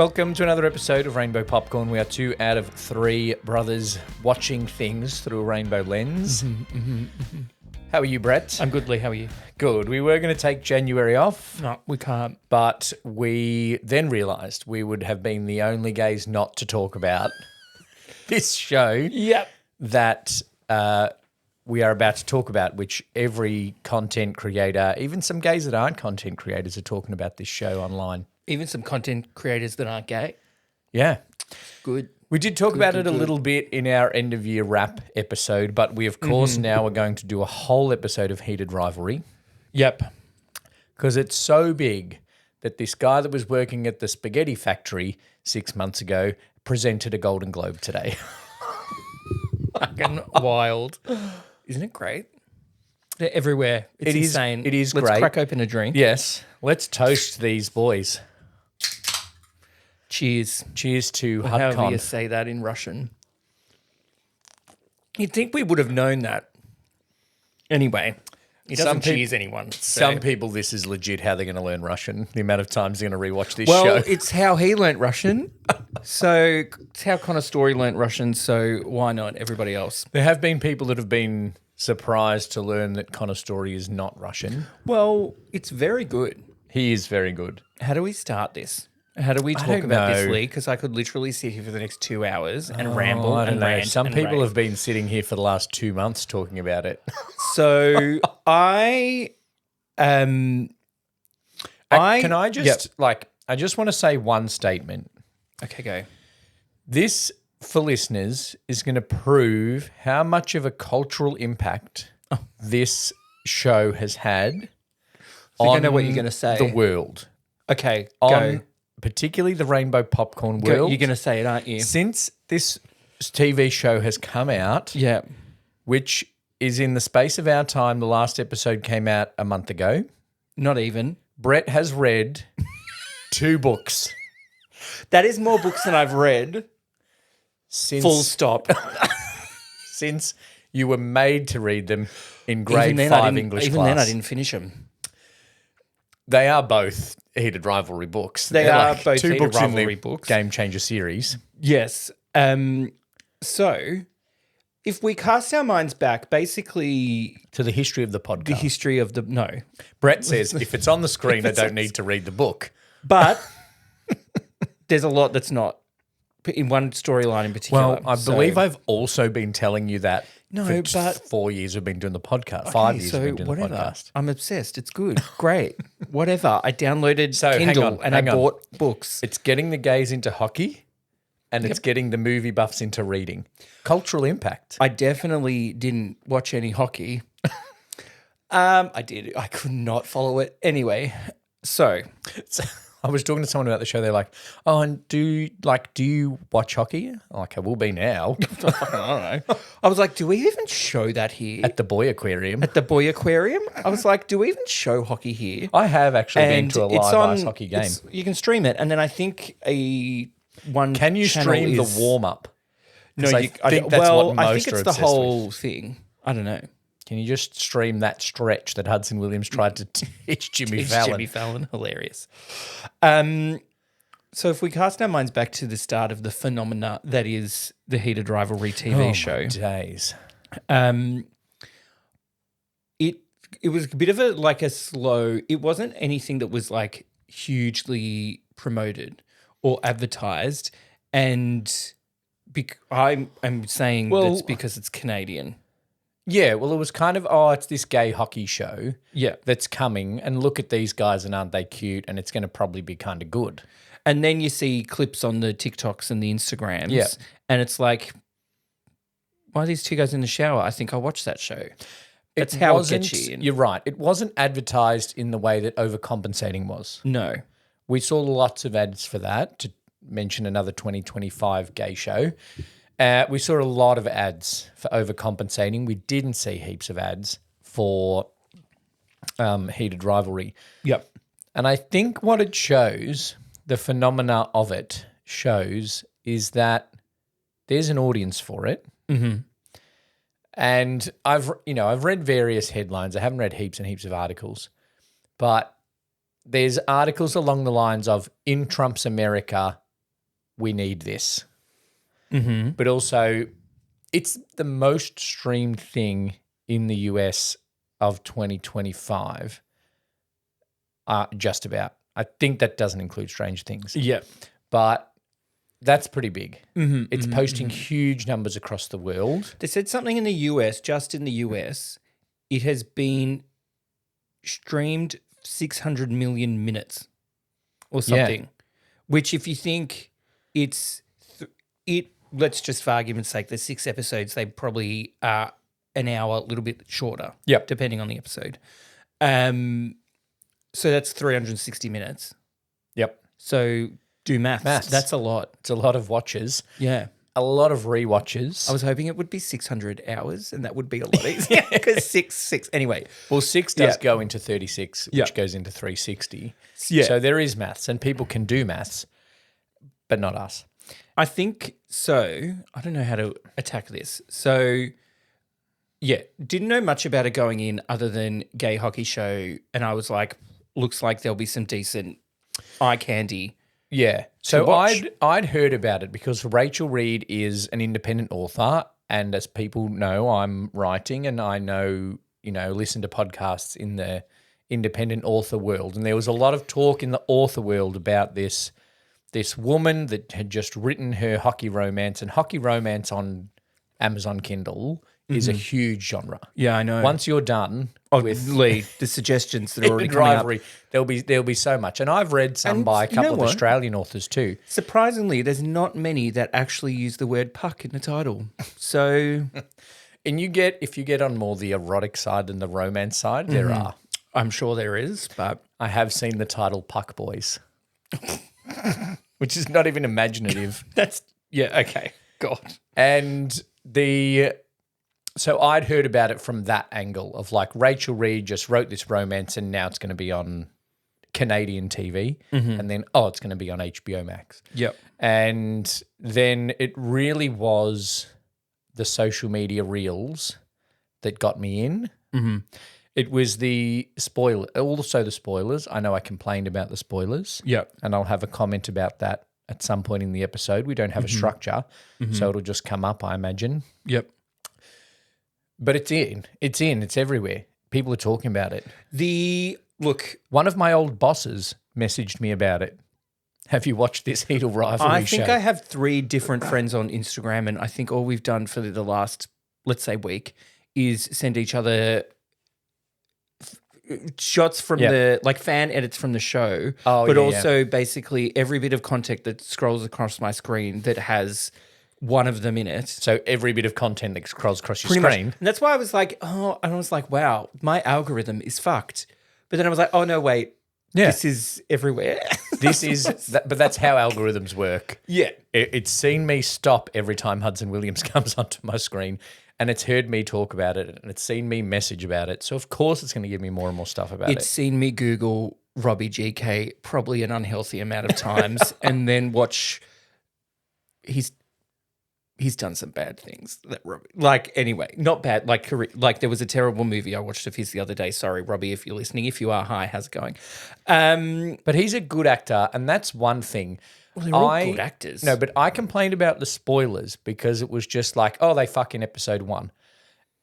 Welcome to another episode of Rainbow Popcorn. We are 2 out of 3 brothers watching things through a rainbow lens. How are you, Brett? I'm good, Lee. How are you? Good. We were going to take January off. No, we can't. But we then realised we would have been the only gays not to talk about this show Yep. that we are about to talk about, which every content creator, even some gays that aren't content creators, are talking about this show online. Even some content creators that aren't gay. Yeah. Good. We did talk about it a little bit in our end of year wrap episode, but we, of course, now are going to do a whole episode of Heated Rivalry Yep. because it's so big that this guy that was working at the spaghetti factory 6 months ago presented a Golden Globe today. Fucking wild. Isn't it great? They're everywhere. It's insane. It is Let's great. crack open a drink. Yes. Let's toast these boys. Cheers. Cheers to However you HUDCON. say that in Russian. You'd think we would have known that. Anyway, he doesn't cheese anyone. So. Some people, this is legit how they're going to learn Russian. The amount of times they're going to rewatch this Well, show. it's how he learnt Russian. So it's how Connor Story learnt Russian. So why not everybody else? There have been people that have been surprised to learn that Connor Story is not Russian. Well, it's very good. He is very good. How do we start this? How do we talk don't about this, know. Lee? Because I could literally sit here for the next 2 hours and ramble I don't and know. rant. Some and people rave. have been sitting here for the last 2 months talking about it. So I Can I just I just want to say one statement. Okay, go. This, for listeners, is going to prove how much of a cultural impact this show has had I on know what you're gonna say. the world. Okay, On go. particularly the Rainbow Popcorn Go. world. You're going to say it, aren't you? Since this TV show has come out, Yeah. which is in the space of our time, the last episode came out a month ago, Not even. Brett has read 2 books That is more books than I've read. since Full stop. since you were made to read them in grade then 5 English even class. then I didn't finish them. They are both Heated Rivalry books. They They're are like both 2 Heated books in Rivalry the books. Game Changer series. Yes. So if we cast our minds back, basically To the history of the podcast. the history of the Brett says, if it's on the screen, I don't need to read the book. But there's a lot that's not in one storyline in particular. Well, I believe I've also been telling you that No, for but- 4 years we've been doing the podcast. 5 years we've been doing whatever. the podcast. I'm obsessed. It's good. Great. Whatever. I downloaded So, hang Kindle on, and hang I on. bought books. It's getting the gays into hockey and it's getting the movie buffs into reading. Cultural impact. I definitely didn't watch any hockey. I did. I could not follow it. Anyway, so So, I was talking to someone about the show. They're like, "Oh, and do you watch hockey?" I'm like, "I will be now." I don't know. I was like, do we even show that here? At the boy aquarium. At the boy aquarium? I was like, do we even show hockey here? I have actually been to a live ice hockey game. You can stream it, and then I think one. Can you channel stream is- the warm up? No, I think that's well, what most I think are it's the obsessed whole thing. I don't know. Can you just stream that stretch that Hudson Williams tried to teach Jimmy It's Fallon? Jimmy Fallon, hilarious. So if we cast our minds back to the start of the phenomena that is the Heated Rivalry TV show, Days. it was a bit of a slow. It wasn't anything that was like hugely promoted or advertised, and I'm saying that's because it's Canadian. Yeah, well, it was kind of, it's this gay hockey show Yeah, that's coming, and look at these guys, and aren't they cute? And it's going to probably be kind of good. and then you see clips on the TikToks and the Instagrams, Yeah. and it's like, why are these 2 guys in the shower? I think I'll watch that show. That's how it gets you in. You're right. It wasn't advertised in the way that overcompensating was. No. We saw lots of ads for that, to mention another 2025 gay show. We saw a lot of ads for overcompensating. We didn't see heaps of ads for Heated Rivalry. Yep. And I think what it shows, the phenomena of it shows, is that there's an audience for it. Mm-hmm. And I've read various headlines. I haven't read heaps and heaps of articles, but there's articles along the lines of, in Trump's America, we need this. Mm-hmm. But also, it's the most streamed thing in the US of 2025. Just about. I think that doesn't include Stranger Things. Yeah. But that's pretty big. It's posting huge numbers across the world. They said something in the US, just in the US, it has been streamed 600 million minutes or something. Which, if you think let's just for argument's sake, there's 6 episodes, they probably are an hour, a little bit shorter. Yep. Depending on the episode. So that's 360 minutes. Yep. So do maths. That's a lot. It's a lot of watches. Yeah. A lot of rewatches. I was hoping it would be 600 hours, and that would be a lot easier because six. Anyway. Well, 6 does go into 36, which goes into 360. Yeah. So there is maths, and people can do maths, but not us. I think so. I don't know how to attack this. So, yeah, didn't know much about it going in other than gay hockey show, and I was like, looks like there'll be some decent eye candy. Yeah. So watch. I'd heard about it because Rachel Reed is an independent author, and as people know, I'm writing, and I know, listen to podcasts in the independent author world, and there was a lot of talk in the author world about this woman that had just written her hockey romance, and hockey romance on Amazon Kindle is a huge genre. Yeah, I know. Once you're done with Lee, the suggestions that are already Heated coming Rivalry, up. there'll be so much, and I've read some And by a you know couple of what? Australian authors too. Surprisingly, there's not many that actually use the word puck in the title. So, And if you get on more the erotic side than the romance side, there are. I'm sure there is, but I have seen the title Puck Boys, which is not even imaginative. okay. God. And so I'd heard about it from that angle of like Rachel Reed just wrote this romance and now it's going to be on Canadian TV and then, it's going to be on HBO Max. Yep. And then it really was the social media reels that got me in. Mm-hmm. It was also the spoilers. I know I complained about the spoilers. Yep. And I'll have a comment about that at some point in the episode. We don't have a structure, so it'll just come up, I imagine. Yep. But it's everywhere. People are talking about it. One of my old bosses messaged me about it. Have you watched this Heated Rivalry show? I think I have 3 different friends on Instagram, and I think all we've done for the last, let's say, week is send each other shots from fan edits from the show, but also basically every bit of content that scrolls across my screen that has one of them in it. So every bit of content that scrolls across your Pretty screen. much. And that's why I was like, wow, my algorithm is fucked. But then I was like, oh, no, wait. Yeah. This is everywhere. But that's how algorithms work. Yeah. It's seen me stop every time Hudson Williams comes onto my screen, and it's heard me talk about it, and it's seen me message about it. So, of course, it's going to give me more and more stuff about it. It's seen me Google Robbie GK probably an unhealthy amount of times and then watch he's done some bad things. Anyway, not bad. Like there was a terrible movie I watched of his the other day. Sorry, Robbie, if you're listening. If you are, hi, how's it going? But he's a good actor, and that's one thing. Well, they're all good actors. No, but I complained about the spoilers because it was just like, they fuck in episode 1.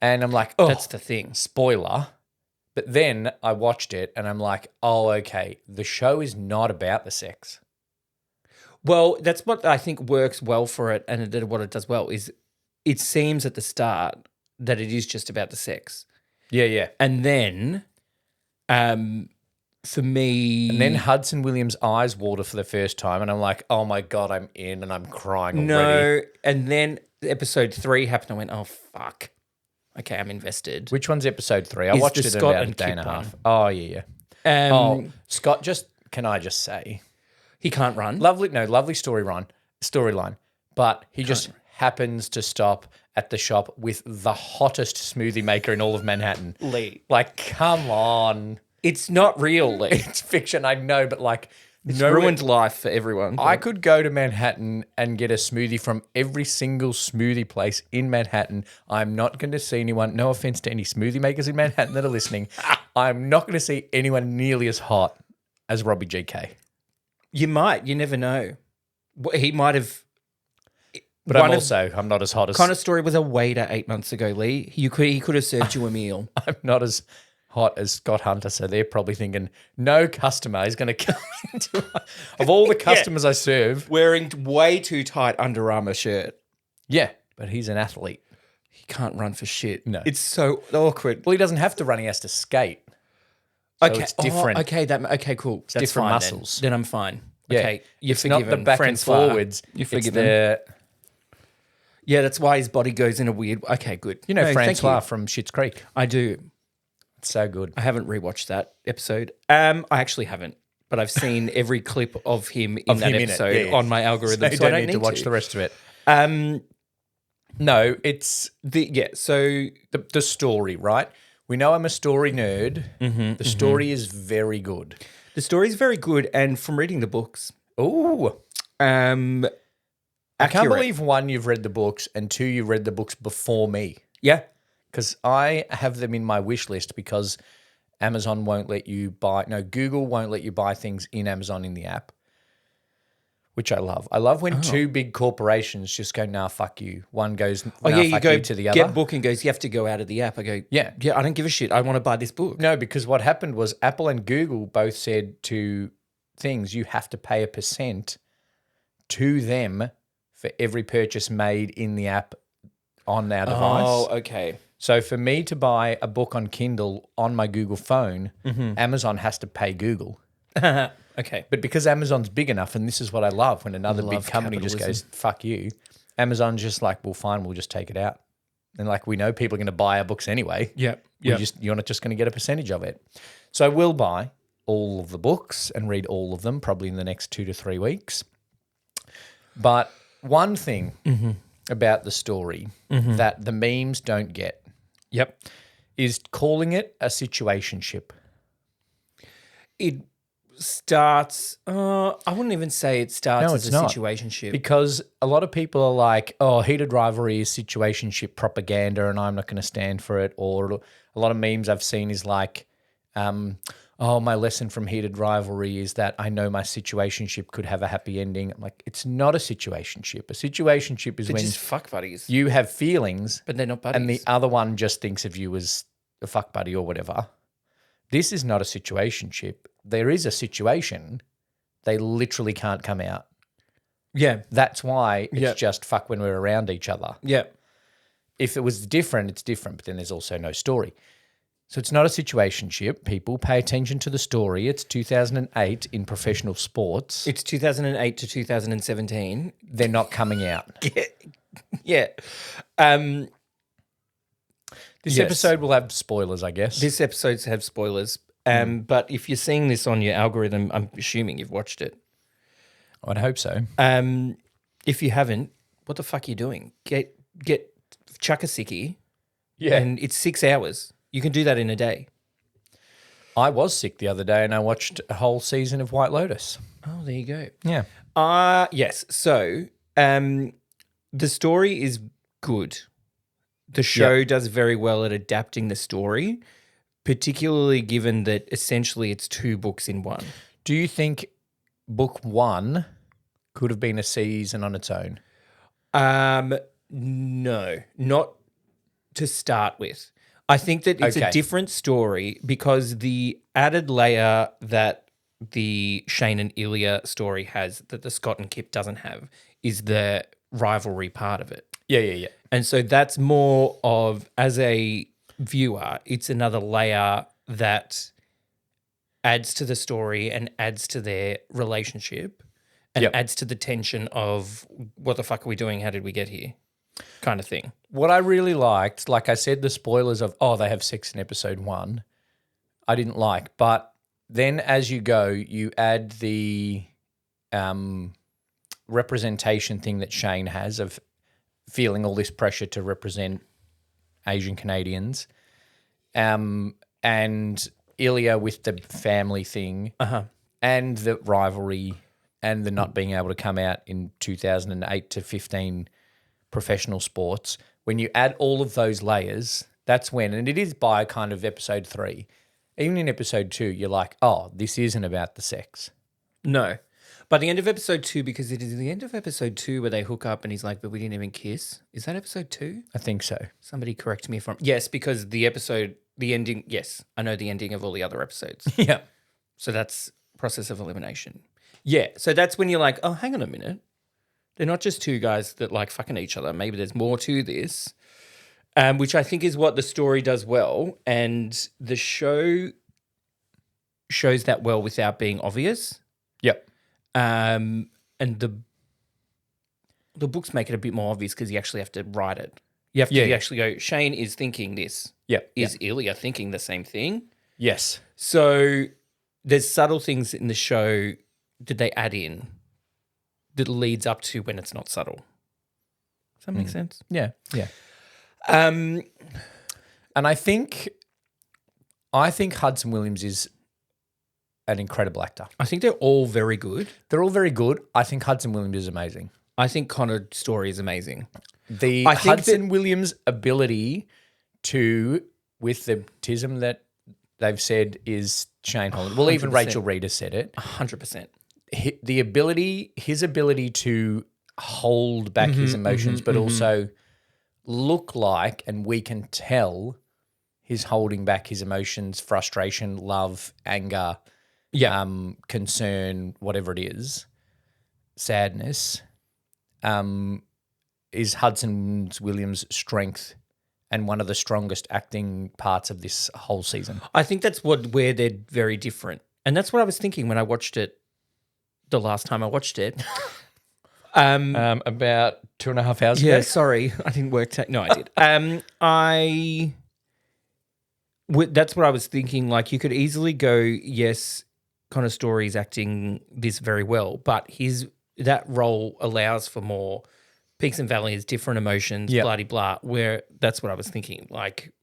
And I'm like, that's the thing. Spoiler. But then I watched it, and I'm like, okay, the show is not about the sex. Well, that's what I think works well for it, and what it does well is it seems at the start that it is just about the sex. Yeah. And then, for me... And then Hudson Williams' eyes water for the first time, and I'm like, oh my God, I'm in, and I'm crying already. No, and then episode 3 happened, I went, oh, fuck. Okay, I'm invested. Which one's episode 3? I watched it in Scott about a and day Kip and a half. one. Oh, yeah. Scott, can I just say... He can't run. Lovely storyline. But he just happens to stop at the shop with the hottest smoothie maker in all of Manhattan. Lee. Come on. It's not real, Lee. It's fiction, I know, but it's ruined life for everyone. I could go to Manhattan and get a smoothie from every single smoothie place in Manhattan. I'm not going to see anyone, no offense to any smoothie makers in Manhattan that are listening, I'm not going to see anyone nearly as hot as Robbie GK. You might. You never know. He might have. But I'm not as hot as Kind of story was a waiter 8 months ago, Lee. He could have served you a meal. I'm not as hot as Scott Hunter, so they're probably thinking no customer is going to come into of all the customers I serve. Wearing way too tight Under Armour shirt. Yeah, but he's an athlete. He can't run for shit. No. It's so awkward. Well, he doesn't have to run; he has to skate. So Okay, it's different. Okay, cool. That's different fine muscles. Then I'm fine. Yeah. Okay, you're It's not the forgiven. back Friends and forwards. You're It's forgiven. Yeah, that's why his body goes in a weird. Okay, good. You know, No, thank Francois you. from Schitt's Creek. I do. It's so good. I haven't rewatched that episode. I actually haven't, but I've seen every clip of him in that episode on my algorithm, So so you I don't need to watch the rest of it. Um, No, it's So the story, right? We know I'm a story nerd. The story is very good. the story's very good, and from reading the books, Ooh. I I can't believe, one, you've read the books, and two, you've read the books before me. Yeah, Because I have them in my wish list because Amazon won't let you buy, no, Google won't let you buy things in Amazon in the app, which I love. I love when two big corporations just go, nah, fuck you. One goes, nah, you fuck go you to the other. get book and goes. You have to go out of the app. I go, Yeah. I don't give a shit. I want to buy this book. No, because what happened was Apple and Google both said to things, you have to pay a % to them for every purchase made in the app on our device. Oh, okay. So for me to buy a book on Kindle on my Google phone, Amazon has to pay Google. Okay. But because Amazon's big enough, and this is what I love, when another big Love company just goes, fuck you, Amazon's just like, well, fine, we'll just take it out. And like, we know people are going to buy our books anyway. Yeah. You're not just going to get a percentage of it. So I will buy all of the books and read all of them probably in the next 2 to 3 weeks. But one thing about the story that the memes don't get Yep. is calling it a situationship. It starts. I wouldn't even say it starts No, as it's a not. situationship. Because a lot of people are like, oh, Heated Rivalry is situationship propaganda and I'm not going to stand for it. Or a lot of memes I've seen is like, oh, my lesson from Heated Rivalry is that I know my situationship could have a happy ending. I'm like, it's not a situationship. A situationship is They're when just fuck buddies, you have feelings but they're not buddies. and the other one just thinks of you as a fuck buddy or whatever. This is not a situationship. There is a situation. They literally can't come out. yeah. That's why it's Yep. just fuck when we're around each other. Yeah. If it was different, it's different, but then there's also no story. So it's not a situationship. People pay attention to the story. It's 2008 in professional sports. It's 2008 to 2017. They're not coming out. Yeah. This Yes. episode will have spoilers, I guess. This episodes have spoilers. But if you're seeing this on your algorithm, I'm assuming you've watched it. I'd hope so. If you haven't, what the fuck are you doing? Get chuck a sickie, Yeah. and it's 6 hours. You can do that in a day. I was sick the other day and I watched a whole season of White Lotus. Oh, there you go. Yeah. Yes. So, the story is good. The show does very well at adapting the story, particularly given that essentially it's 2 books in one. Do you think book 1 could have been a season on its own? No, not to start with. I think that it's Okay. a different story because the added layer that the Shane and Ilya story has that the Scott and Kip doesn't have is the rivalry part of it. Yeah. And so that's more of, as a viewer, it's another layer that adds to the story and adds to their relationship and Yep. adds to the tension of what the fuck are we doing? How did we get here? Kind of thing. What I really liked, like I said, the spoilers of, oh, they have sex in episode 1, I didn't like. But then as you go, you add the representation thing that Shane has of feeling all this pressure to represent Asian Canadians, and Ilya with the family thing, and the rivalry, and the not being able to come out in 2008 to 15 professional sports. When you add all of those layers, that's when, and it is by kind of episode 3, even in episode 2, you're like, oh, this isn't about the sex. No. By the end of episode 2, because it is the end of episode 2 where they hook up and he's like, but we didn't even kiss. Is that episode 2? I think so. Somebody correct me if I'm... Yes, because the ending... Yes, I know the ending of all the other episodes. Yeah. So that's process of elimination. Yeah, so that's when you're like, oh, hang on a minute. They're not just two guys that like fucking each other. Maybe there's more to this, which I think is what the story does well. And the show shows that well without being obvious. Yep. And the books make it a bit more obvious because you actually have to write it. You have to actually go, Shane is thinking this. Yep. Is Ilya thinking the same thing? Yes. So there's subtle things in the show that they add in that leads up to when it's not subtle. Does that make sense? Yeah. Yeah. Um, And I think Hudson Williams is an incredible actor. I think they're all very good. They're all very good. I think Hudson Williams is amazing. I think Connor's story is amazing. The I think Hudson Williams ability to, with the tism that they've said is Shane Holland. Well, even 100%. Rachel Reed has said it. 100%. His ability to hold back his emotions, but also look like, and we can tell he's holding back his emotions, frustration, love, anger, concern, whatever it is, sadness, is Hudson Williams' strength and one of the strongest acting parts of this whole season. I think that's where they're very different. And that's what I was thinking when I watched it the last time I watched it. About 2.5 hours ago. Yeah, sorry. I didn't work. No, I did. That's what I was thinking. Like, you could easily go, yes, Connor Story's acting this very well, but that role allows for more peaks and valleys, different emotions, blah, blah, where that's what I was thinking. Like,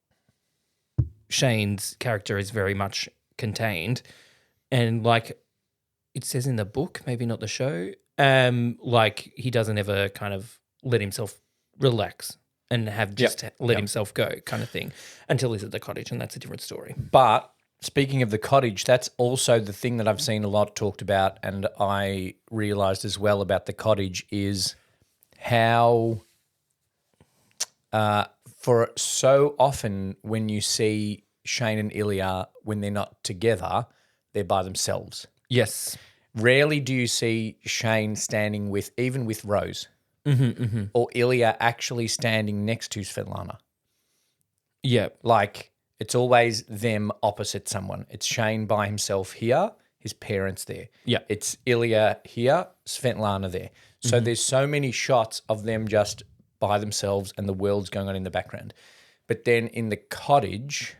Shane's character is very much contained. And like it says in the book, maybe not the show, like he doesn't ever kind of let himself relax and have just let himself go kind of thing until he's at the cottage, and that's a different story. But speaking of the cottage, that's also the thing that I've seen a lot talked about, and I realised as well about the cottage is how for so often when you see Shane and Ilya, when they're not together, they're by themselves. Yes. Rarely do you see Shane standing even with Rose, or Ilya actually standing next to Svetlana. Yeah. Like, it's always them opposite someone. It's Shane by himself here, his parents there. Yeah. It's Ilya here, Svetlana there. So there's so many shots of them just by themselves and the world's going on in the background. But then in the cottage,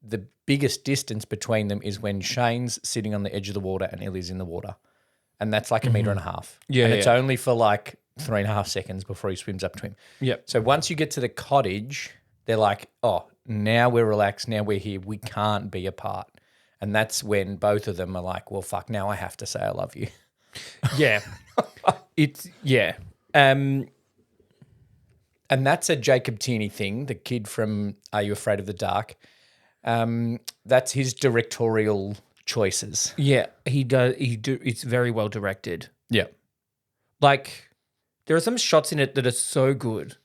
the biggest distance between them is when Shane's sitting on the edge of the water and Ilya's in the water. And that's like 1.5 meters. Yeah, and it's only for like 3.5 seconds before he swims up to him. Yep. So once you get to the cottage, they're like, oh, now we're relaxed, now we're here, we can't be apart. And that's when both of them are like, well, fuck, now I have to say I love you. Yeah. And that's a Jacob Tierney thing, the kid from Are You Afraid of the Dark? That's his directorial choices. Yeah, he does. It's very well directed. Yeah. Like, there are some shots in it that are so good.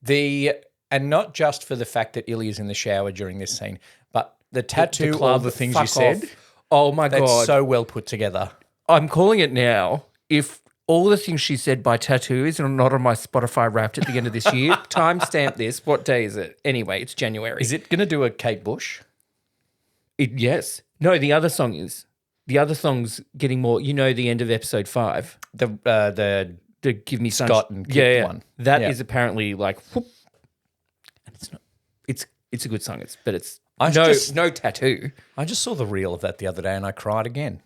And not just for the fact that Ilya's in the shower during this scene, but the tattoo, club, all the things you said. Oh my God. That's so well put together. I'm calling it now. If all the things she said by tattoo is not on my Spotify Wrapped at the end of this year, timestamp this. What day is it? Anyway, it's January. Is it going to do a Kate Bush? Yes. No, the other song is. The other song's getting more. You know, the end of episode 5. The Give Me Scott and Kit one. That is apparently like, whoop, and it's not. It's a good song. But it's no tattoo. I just saw the reel of that the other day and I cried again.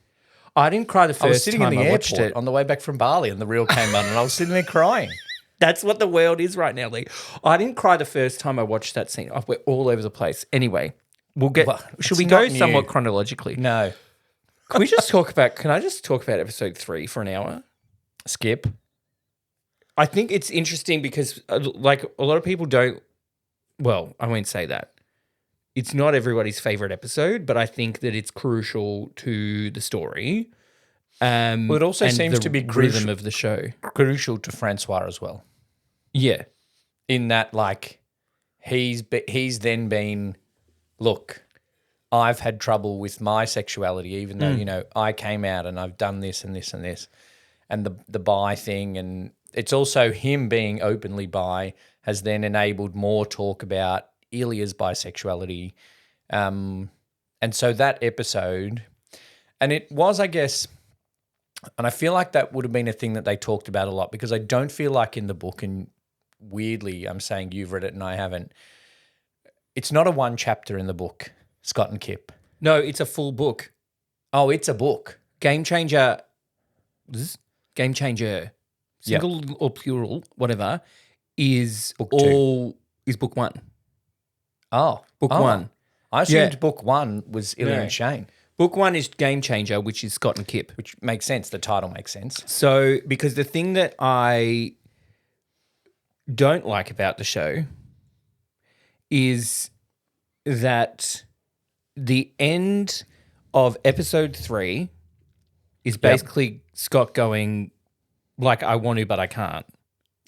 I didn't cry the first I was sitting time in the I watched airport it. on the way back from Bali and the reel came on and I was sitting there crying. That's what the world is right now, Lee. I didn't cry the first time I watched that scene. We're all over the place. Anyway, should we go somewhat chronologically? No. Can I just talk about episode 3 for an hour? Skip. I think it's interesting because like a lot of people don't, well, I won't say that. It's not everybody's favorite episode, but I think that it's crucial to the story. Well, it also seems to be rhythm of the show. crucial to Francois as well. Yeah. In that, like, he's then been, look, I've had trouble with my sexuality, even though, you know, I came out and I've done this and this and this, and the bi thing. And it's also him being openly bi has then enabled more talk about Ilya's bisexuality. And so that episode, and it was, I guess, and I feel like that would have been a thing that they talked about a lot, because I don't feel like in the book, and weirdly, I'm saying you've read it and I haven't, it's not a one chapter in the book, Scott and Kip. No, it's a full book. Oh, it's a book. Game Changer, single or plural, whatever, is Book two. Is book one. Oh. Book one. I assumed book one was Ilya and Shane. Book one is Game Changer, which is Scott and Kip. Which makes sense. The title makes sense. So, because the thing that I don't like about the show is that the end of episode 3 is basically Scott going, like, I want to, but I can't.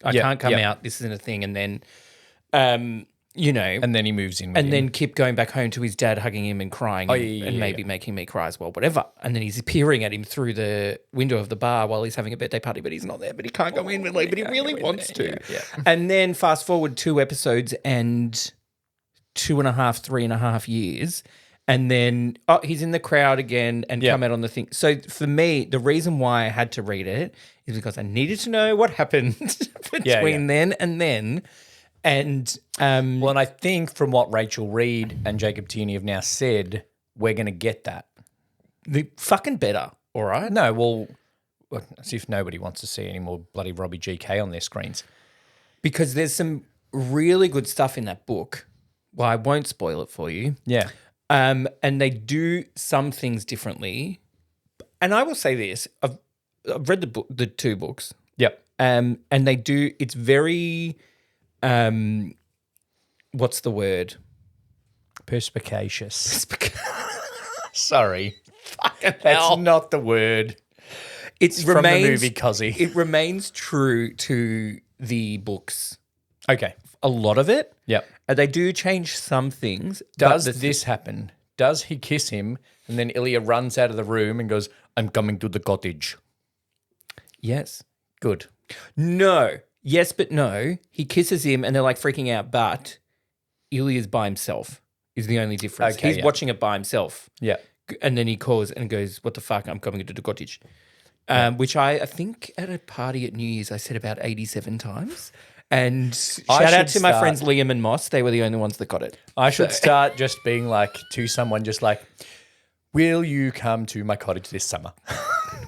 I can't come out. This isn't a thing. And then, you know. And then he moves in with And him. then Kip going back home to his dad, hugging him and crying and maybe making me cry as well, whatever. And then he's peering at him through the window of the bar while he's having a birthday party, but he's not there, but he can't go in, but he really wants to. Yeah. And then fast forward 2 episodes and 2.5, 3.5 years. And then he's in the crowd again and come out on the thing. So for me, the reason why I had to read it is because I needed to know what happened between then and then. And well, and I think from what Rachel Reed and Jacob Tierney have now said, we're going to get that. the fucking better, all right? No, well, as if nobody wants to see any more bloody Robbie GK on their screens. Because there's some really good stuff in that book. Well, I won't spoil it for you. Yeah. And they do some things differently. And I will say this: I've read the 2 books. Yep. And they do. It's very, what's the word? Perspicacious. Sorry. Fucking That's hell. not the word. It's from the movie Cozzy. It remains true to the books. Okay. A lot of it. Yep. They do change some things. Does this happen? Does he kiss him and then Ilya runs out of the room and goes, I'm coming to the cottage? Yes. Good. No. Yes, but no. He kisses him and they're like freaking out, but Ilya's by himself is the only difference. Okay, He's watching it by himself. Yeah. And then he calls and goes, what the fuck, I'm coming to the cottage. Which I think at a party at New Year's I said about 87 times. And shout out to my friends Liam and Moss. They were the only ones that got it. I should start just being like to someone just like, will you come to my cottage this summer?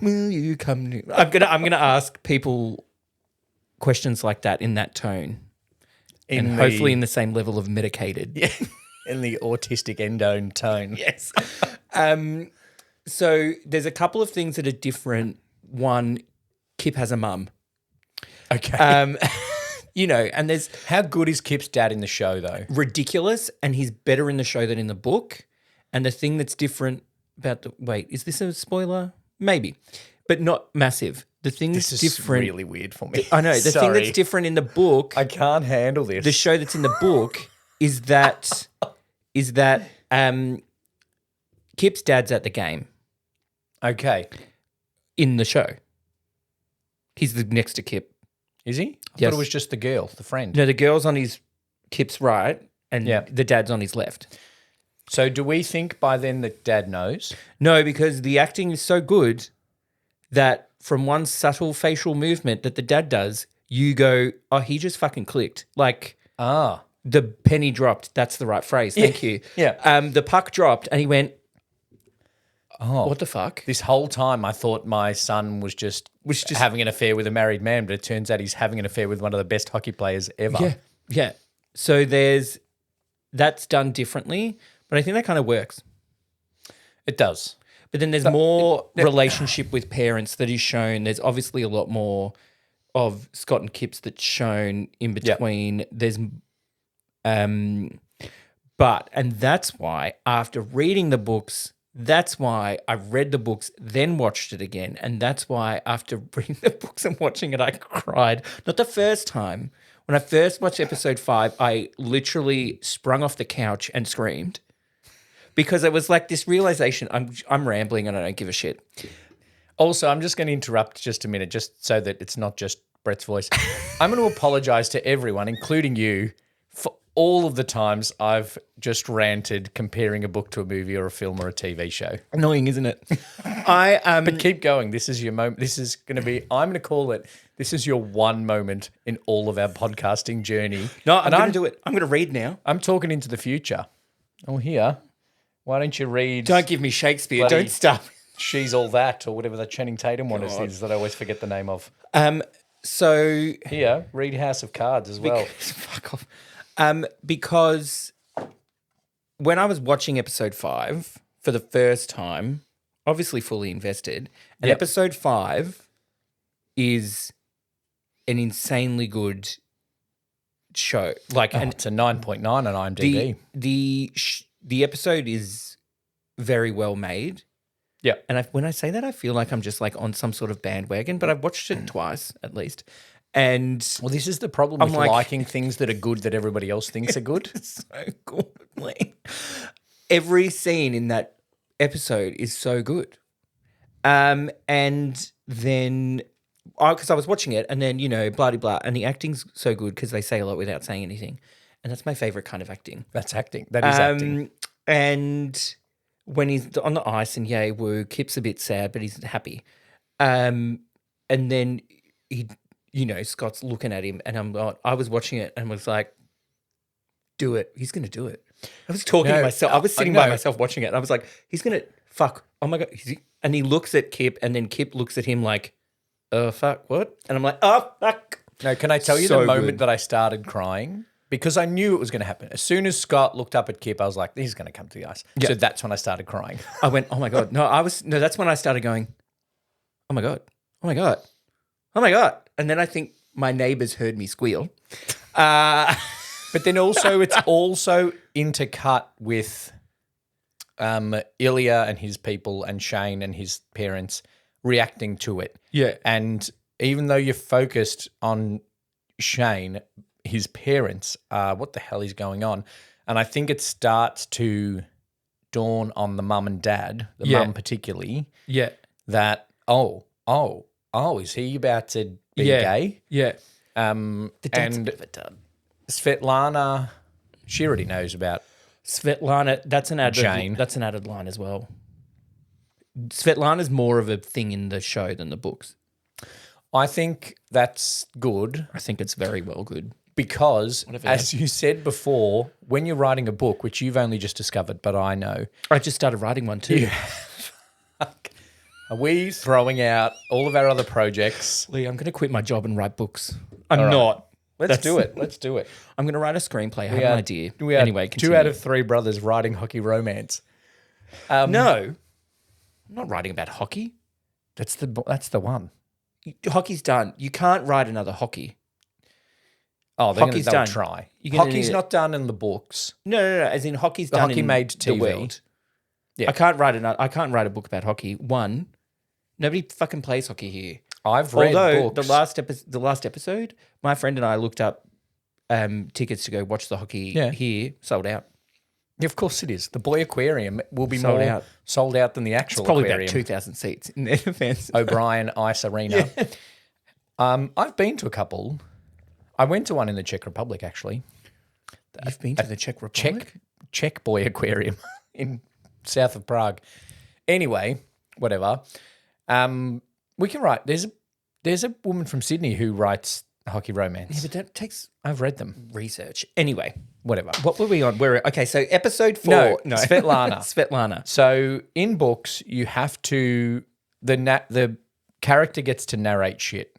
Will you come to... I'm gonna ask people questions like that in that tone. Hopefully in the same level of medicated. Yeah. In the autistic endone tone. Yes. So there's a couple of things that are different. One, Kip has a mum. Okay. You know, and there's How good is Kip's dad in the show though? ridiculous, and he's better in the show than in the book. And the thing that's different about is this a spoiler? Maybe, but not massive. The thing that's This is different. really weird for me. I know the thing that's different in the book. I can't handle this. The show that's in the book is that Kip's dad's at the game Okay. in the show. He's the next to Kip. Is he? I Yes. thought it was just the girl, the friend. No, the girl's on Kip's right, and the dad's on his left. So do we think by then that dad knows? No, because the acting is so good that from one subtle facial movement that the dad does, you go, oh, he just fucking clicked. Like the penny dropped. That's the right phrase. Thank you. Yeah. The puck dropped and he went, Oh. what the fuck? This whole time I thought my son was just having an affair with a married man, but it turns out he's having an affair with one of the best hockey players ever. Yeah. Yeah. So that's done differently, but I think that kind of works. It does. But then there's more relationship with parents that is shown. There's obviously a lot more of Scott and Kip's that's shown in between. There's, and that's why after reading the books That's why I read the books, then watched it again. And that's why after reading the books and watching it, I cried. Not the first time. When I first watched episode 5, I literally sprung off the couch and screamed because it was like this realization, I'm rambling and I don't give a shit. Also, I'm just going to interrupt just a minute, just so that it's not just Brett's voice. I'm going to apologize to everyone, including you, for all of the times I've just ranted comparing a book to a movie or a film or a TV show. Annoying, isn't it? But Keep going. This is your moment. This is going to be, I'm going to call it, this is your one moment in all of our podcasting journey. No, I'm going to do it. I'm going to read now. I'm talking into the future. Oh, here. Why don't you read? Don't give me Shakespeare. Bloody- Don't stop. She's All That, or whatever the Channing Tatum one is that I always forget the name of. So Here, read House of Cards as well. fuck off. Because when I was watching episode 5 for the first time, obviously fully invested, and episode 5 is an insanely good show. Like, and It's a 9.9 on IMDb. the episode is very well made. Yeah. And when I say that, I feel like I'm just like on some sort of bandwagon, but I've watched it twice at least. And Well, this is the problem with liking things that are good that everybody else thinks are good. so good. Like, every scene in that episode is so good. And then, because I was watching it and then, blah, blah, blah. And the acting's so good because they say a lot without saying anything. And that's my favorite kind of acting. That's acting. That is acting. And when he's on the ice and yay woo, Kip's a bit sad, but he's happy. And then he, Scott's looking at him, and I was watching it and was like, "Do it! He's going to do it." I was talking to myself. I was sitting by myself watching it, and I was like, "He's going to fuck! Oh my god!" And he looks at Kip, and then Kip looks at him like, "Oh fuck, what?" And I'm like, "Oh fuck!" No, can I tell you the moment that I started crying? Because I knew it was going to happen. As soon as Scott looked up at Kip, I was like, he's going to come to the ice. Yeah. So that's when I started crying. I went, oh my God. That's when I started going, oh my God. Oh my God. Oh my God. And then I think my neighbors heard me squeal. But then also, it's also intercut with Ilya and his people and Shane and his parents reacting to it. Yeah. And even though you're focused on Shane, his parents are, what the hell is going on? And I think it starts to dawn on the mum and dad, the mum particularly, that, is he about to be gay? Yeah. And Svetlana, she already knows about Svetlana, that's an added Jane. That's an added line as well. Svetlana's more of a thing in the show than the books. I think that's good. I think it's very well good. Because, as you said before, when you're writing a book, which you've only just discovered, but I know. I just started writing one too. Are we throwing out all of our other projects? Lee, I'm going to quit my job and write books. I'm not. Let's do it. Let's do it. I'm going to write a screenplay. I have an idea. Anyway, continue. 2 out of 3 brothers writing hockey romance. No. I'm not writing about hockey. That's the one. Hockey's done. You can't write another hockey. Oh, they'll try. Hockey's not done in the books. No. As in hockey's done hockey in made TV. The world. Yeah. I can't write a book about hockey. One, nobody fucking plays hockey here. I've read books. The last episode, my friend and I looked up tickets to go watch the hockey here, sold out. Yeah, of course it is. The Boy Aquarium will be sold out than the actual probably aquarium. About 2,000 seats in their defense. O'Brien Ice Arena. Yeah. I've been to a couple. I went to one in the Czech Republic, actually. You've been to the Czech Republic? Czech Boy Aquarium in south of Prague. Anyway, whatever. We can write. There's a woman from Sydney who writes hockey romance. Yeah, but that takes I've read them. Research. Anyway, whatever. What were we on? Okay, so episode 4. No. Svetlana. Svetlana. So in books, you have to the character gets to narrate shit.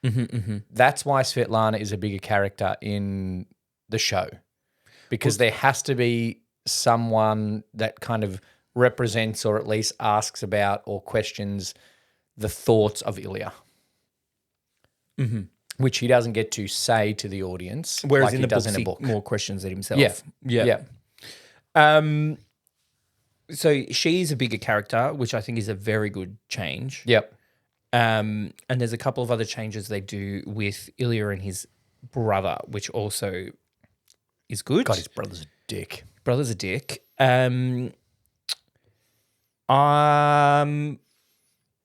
That's why Svetlana is a bigger character in the show, because there has to be someone that kind of represents or at least asks about or questions the thoughts of Ilya, which he doesn't get to say to the audience, whereas like in he the does books, in a book. More questions at himself. Yeah. So she's a bigger character, which I think is a very good change. Yep. And there's a couple of other changes they do with Ilya and his brother, which also is good. God, his brother's a dick. Brother's a dick.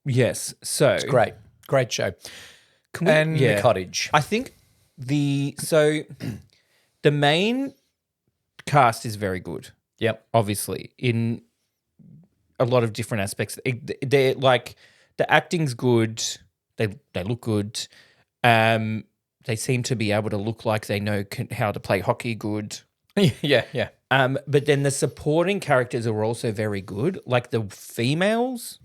Yes. So Great show. can The cottage. I think the main cast is very good. Yep. Obviously, in a lot of different aspects. They're like the acting's good. They look good. They seem to be able to look like they know how to play hockey good. Yeah. But then the supporting characters are also very good. Like the females.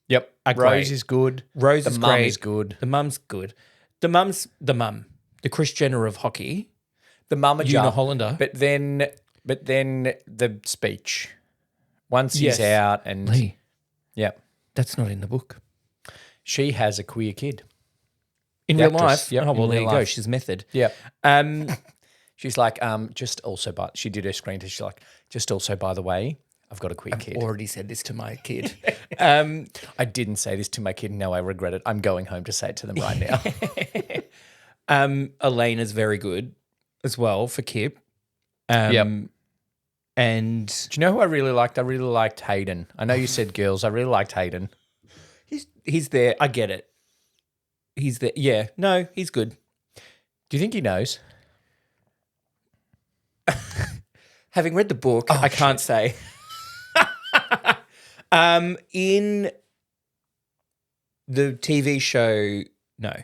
Yep. Are Rose great. is good. Rose the is mum great. is good. The mum's good. The mum's the mum. The Kris Jenner of hockey. The mum Una Hollander. But then the speech. Once he's out and Lee, yep. that's not in the book. She has a queer kid. In The real actress. life? Yep, Oh, well, in there real you go. life. She's method. Yep. Um, She's like, just also she did her screen test. She's like, just also by the way, I've got a queer kid. already said this to my kid. I didn't say this to my kid. No, I regret it. I'm going home to say it to them right now. Elena's very good as well for Kip. Yep. And Do you know who I really liked? I really liked Hayden. I know you said girls. I really liked Hayden. he's there. I get it. He's there. Yeah. No, he's good. Do you think he knows? Having read the book, I can't say. In the TV show, no.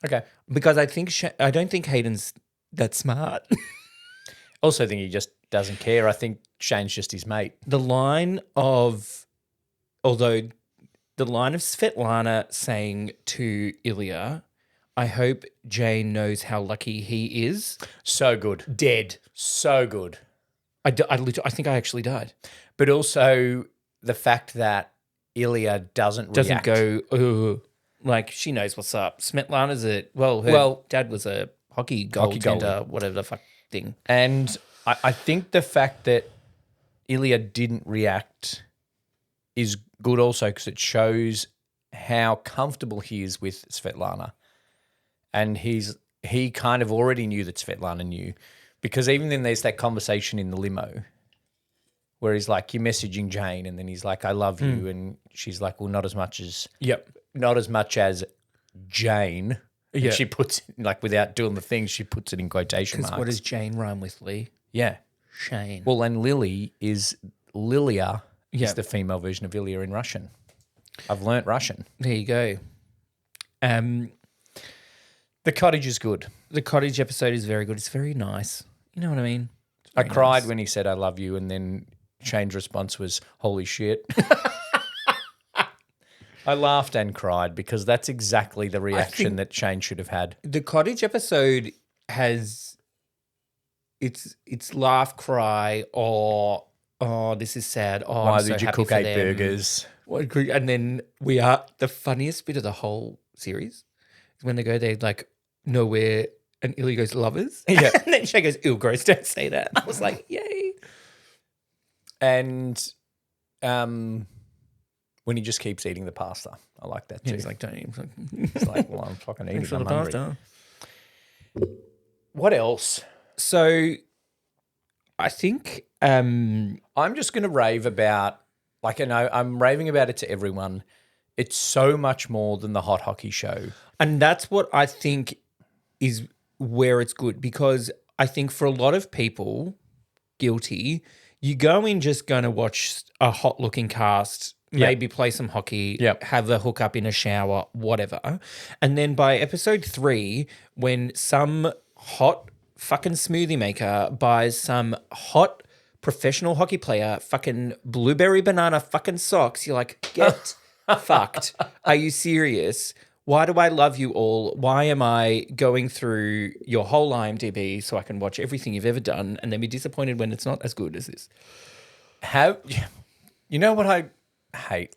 Okay. Because I don't think Hayden's that smart. Also think he just doesn't care. I think Shane's just his mate. The line of Svetlana saying to Ilya, I hope Jane knows how lucky he is. So good. Dead. So good. I think I actually died. But also the fact that Ilya doesn't Go, "Ugh." Like she knows what's up. Svetlana's her dad was a hockey goaltender, whatever the fuck thing. And I think the fact that Ilya didn't react is good also because it shows how comfortable he is with Svetlana. And he kind of already knew that Svetlana knew because even then there's that conversation in the limo where he's like, you're messaging Jane, and then he's like, I love you. And she's like, well, not as much as Jane. Yeah. And she puts it, like, without doing the thing, she puts it in quotation marks. What does Jane rhyme with, Lee? Yeah. Shane. Well, and Lilia is Yeah. the female version of Ilya in Russian. I've learnt Russian. There you go. The cottage is good. The cottage episode is very good. It's very nice. You know what I mean? I cried when he said, I love you, and then Shane's response was, holy shit. I laughed and cried because that's exactly the reaction that Shane should have had. The cottage episode has it's laugh, cry, or this is sad. Oh, Why I'm so did you happy cook for 8 them. burgers? And then we are the funniest bit of the whole series is when they go there like nowhere and Illy goes lovers. Yeah. And then Shay goes, ew, gross, don't say that. I was like, yay. And when he just keeps eating the pasta. I like that too. He's like, don't eat. It's like, well, I'm fucking eating. Thanks for I'm the hungry. pasta. What else? So I think I'm just going to rave about, like, I know I'm raving about it to everyone. It's so much more than the hot hockey show. and that's what I think is where it's good, because I think for a lot of people, guilty, you go in just going to watch a hot looking cast, maybe play some hockey, have a hookup in a shower, whatever. And then by episode 3, when some hot fucking smoothie maker buys some hot professional hockey player fucking blueberry banana fucking socks, you're like, get fucked. Are you serious? Why do I love you all? Why am I going through your whole IMDb so I can watch everything you've ever done and then be disappointed when it's not as good as this? You know what I hate?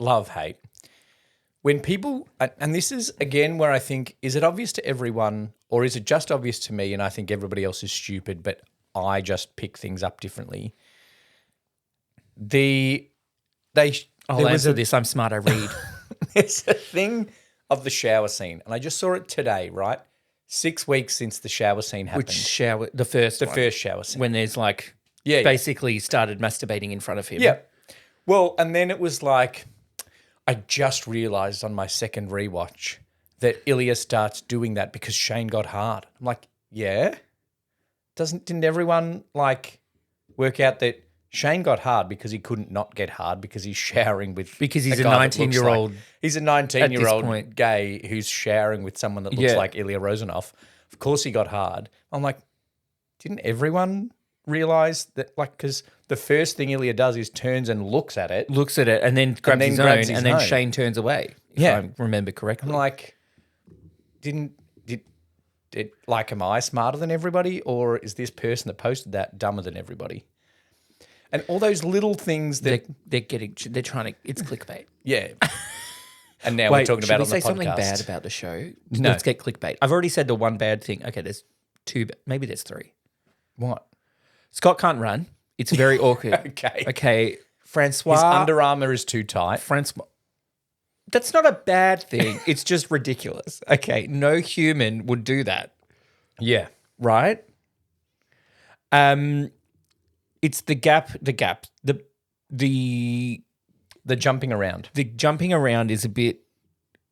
When people, and this is again where I think, is it obvious to everyone or is it just obvious to me and I think everybody else is stupid, but I just pick things up differently? They I'll there was answer this. I'm smart. I read. there's a thing of the shower scene, and I just saw it today. Right, 6 weeks since the shower scene happened. Which shower? The first one. First shower scene. When there's like, Yeah. basically started masturbating in front of him. Yeah. Well, and then it was like, I just realized on my second rewatch that Ilya starts doing that because Shane got hard. I'm like, yeah. Didn't everyone like work out that Shane got hard because he couldn't not get hard because he's showering with Because he's a guy that looks 19-year-old he's a at this 19-year-old point. gay who's showering with someone that looks Yeah. like Ilya Rozanov. Of course he got hard. I'm like, didn't everyone realize that? Like, because the first thing Ilya does is turns and looks at it. Looks at it and then grabs then his grabs own, his and then own. Shane turns away. If Yeah. I remember correctly. I'm like, did am I smarter than everybody, or is this person that posted that dumber than everybody? And all those little things that they're trying to. It's clickbait. yeah. And now we're talking about it on should we the say podcast. something bad about the show? No. Let's get clickbait. I've already said the one bad thing. Okay, there's two. Maybe there's three. What? Scott can't run. It's very awkward. Okay. Okay. Francois. His Under Armour is too tight. Francois. That's not a bad thing. It's just ridiculous. Okay. No human would do that. Yeah. Right? It's the gap. The jumping around. The jumping around is a bit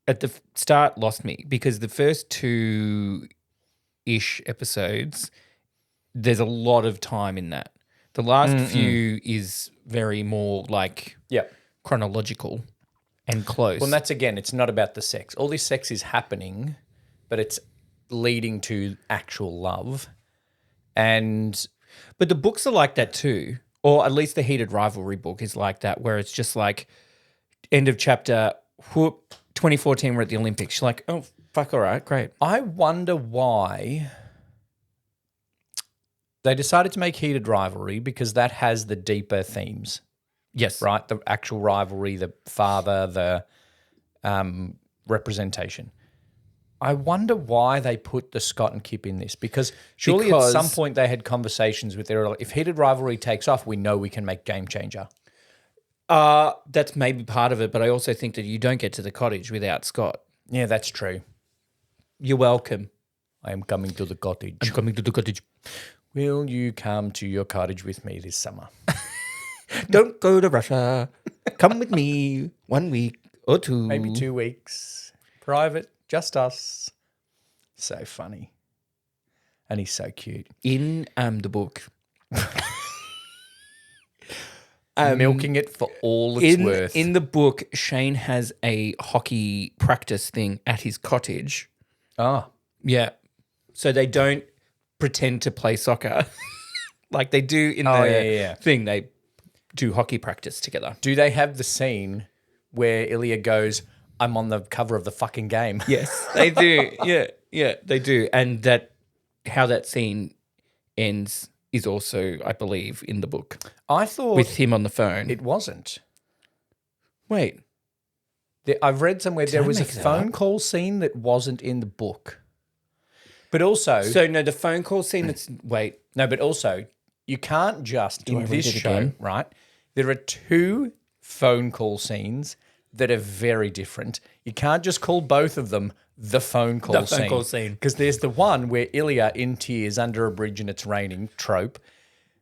at the start lost me because the first 2-ish episodes, there's a lot of time in that. The last few is very more like chronological and close. Well, and that's again, it's not about the sex. All this sex is happening, but it's leading to actual love. But the books are like that too. Or at least the Heated Rivalry book is like that, where it's just like end of chapter, whoop, 2014, we're at the Olympics. You're like, oh, fuck, all right, great. I wonder why they decided to make Heated Rivalry, because that has the deeper themes, Yes. right? The actual rivalry, the father, the representation. I wonder why they put the Scott and Kip in this, because surely at some point they had conversations with their, if Heated Rivalry takes off, we know we can make Game Changer. That's maybe part of it, but I also think that you don't get to the cottage without Scott. Yeah, that's true. You're welcome. I am coming to the cottage. I'm coming to the cottage. Will you come to your cottage with me this summer? Don't go to Russia. Come with me 1 week or 2. Maybe 2 weeks. Private, just us. So funny. And he's so cute. In the book. Milking it for all it's worth. In the book, Shane has a hockey practice thing at his cottage. Ah. Yeah. So they don't pretend to play soccer like they do in the thing. They do hockey practice together. Do they have the scene where Ilya goes, I'm on the cover of the fucking game? Yes, they do. Yeah, they do. And that how that scene ends is also, I believe, in the book. I thought with him on the phone. It wasn't. Wait. I've read somewhere there was a make that phone up? call scene that wasn't in the book. But also... So, no, the phone call scene that's... Wait. No, but also, you can't just, in I read this it show, again? right, there are 2 phone call scenes that are very different. You can't just call both of them the phone call scene. The phone call scene. Because there's the one where Ilya, in tears, under a bridge and it's raining, trope,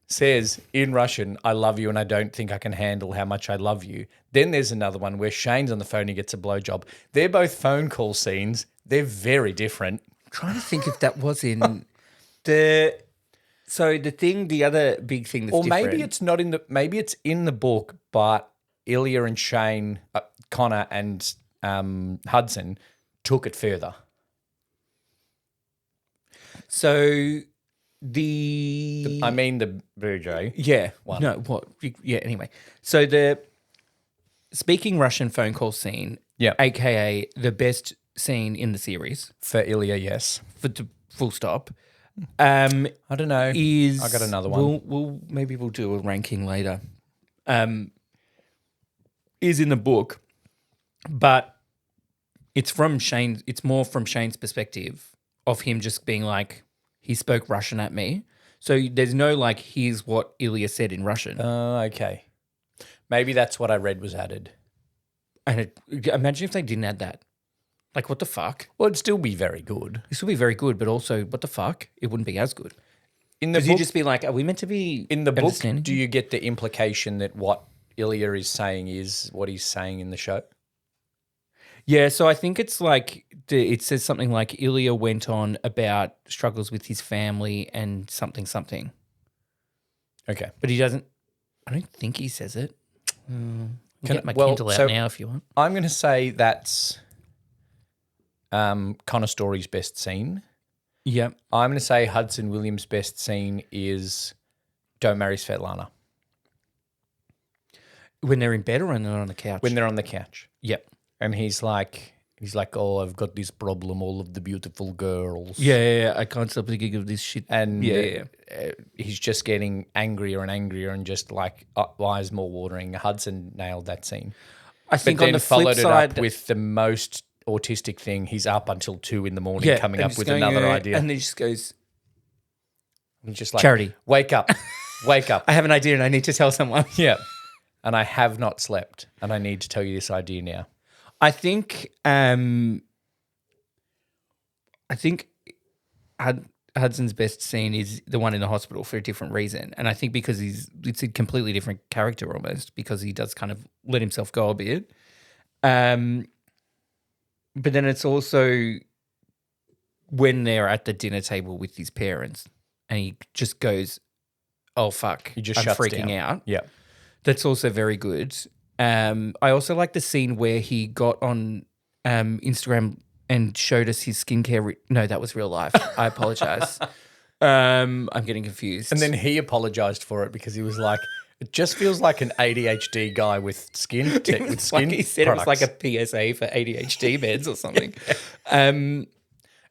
says in Russian, I love you and I don't think I can handle how much I love you. Then there's another one where Shane's on the phone and he gets a blowjob. They're both phone call scenes. They're very different. I'm trying to think if that was in the... So the other big thing that's Or different... maybe it's not in the... Maybe it's in the book, but Ilya and Shane, Connor and Hudson took it further. So the Burjo. yeah one. No, what? Yeah, anyway. So the speaking Russian phone call scene, aka the best scene in the series For Ilya, yes. for full stop. I don't know. Is I got another one. We'll do a ranking later. Is in the book, but it's from Shane. It's more from Shane's perspective of him just being like, he spoke Russian at me. So there's no like, here's what Ilya said in Russian. Okay. Maybe that's what I read was added. And imagine if they didn't add that. Like, what the fuck? Well, it'd still be very good. This would be very good, but also, what the fuck? It wouldn't be as good. In the Because book, you'd just be like, are we meant to be in the book, understanding? do you get the implication that what Ilya is saying is what he's saying in the show? Yeah, so I think it's like, it says something like Ilya went on about struggles with his family and something. Okay. But he doesn't, I don't think he says it. Get my well, Kindle out so- now if you want. I'm going to say that's Connor Story's best scene. Yeah. I'm going to say Hudson Williams' best scene is Don't Marry Svetlana. When they're in bed or when they're on the couch? When they're on the couch. Yep. And he's like, oh, I've got this problem, all of the beautiful girls. Yeah. I can't stop thinking of this shit. And Yeah. He's just getting angrier and angrier and just like eyes more watering. Hudson nailed that scene. I think But on then the flip followed it side, up with the most autistic thing. He's up until 2 a.m. coming and up just with going, another idea. And then he just goes, He's just like, Charity. wake up, wake up. I have an idea and I need to tell someone. Yeah. And I have not slept and I need to tell you this idea now. I think Hudson's best scene is the one in the hospital for a different reason. And I think because it's a completely different character almost, because he does kind of let himself go a bit. But then it's also when they're at the dinner table with his parents and he just goes, oh, fuck, He just I'm shuts freaking down. out. Yeah. That's also very good. I also like the scene where he got on Instagram and showed us his skincare. No, that was real life. I apologize. I'm getting confused. And then he apologized for it because he was like, it just feels like an ADHD guy with skin with skin like he said products. it was like a PSA for ADHD meds or something.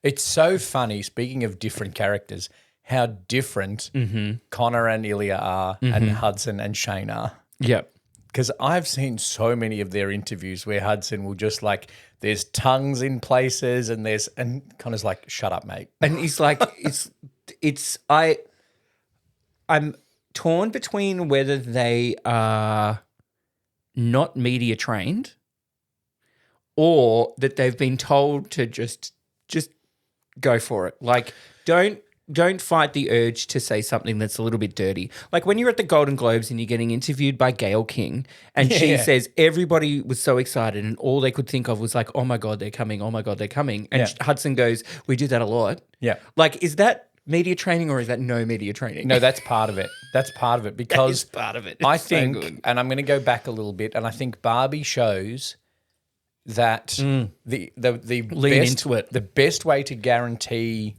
It's so funny, speaking of different characters, how different Connor and Ilya are and Hudson and Shane are. Yeah. Because I've seen so many of their interviews where Hudson will just like, there's tongues in places and Connor's like, shut up, mate. And he's like, I'm torn between whether they are not media trained or that they've been told to just go for it. Like, don't fight the urge to say something that's a little bit dirty. Like when you're at the Golden Globes and you're getting interviewed by Gayle King and she says everybody was so excited and all they could think of was like, oh my God, they're coming. Oh my God, they're coming. And Hudson goes, we do that a lot. Yeah. Like, is that media training or is that no media training? No, that's part of it. That's part of it because That is part of it. I It's so think, good. and I'm going to go back a little bit, and I think Barbie shows that the Lean best, into it. The best way to guarantee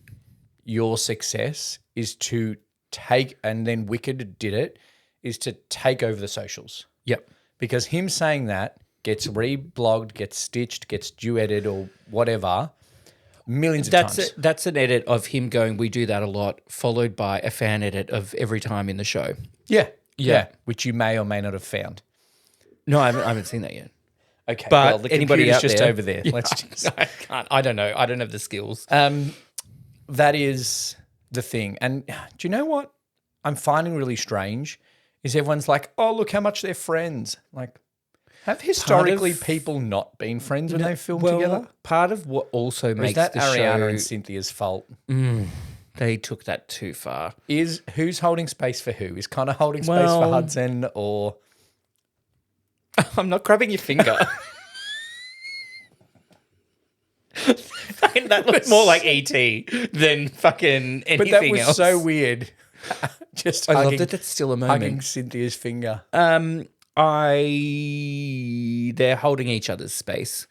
your success is to take, and then Wicked did it, is to take over the socials. Yep. Because him saying that gets reblogged, gets stitched, gets duetted or whatever millions of times. That's an edit of him going, we do that a lot, followed by a fan edit of every time in the show. Yeah. Which you may or may not have found. No, I haven't seen that yet. Okay, But well, the anybody computer's out just there- over there. Yeah, Let's just... I can't. I don't know. I don't have the skills. That is the thing. And do you know what I'm finding really strange is everyone's like, oh, look how much they're friends. Like, have historically people not been friends when they filmed together? Part of what also Or is makes that the Ariana show, and Cynthia's fault? they took that too far. Is who's holding space for who? Is Connor holding space for Well- Hudson or... I'm not grabbing your finger. Fucking, that looked more like ET than fucking anything But that was else. so weird. Just I hugging, love that that's still a hugging moment. Cynthia's finger. They're holding each other's space.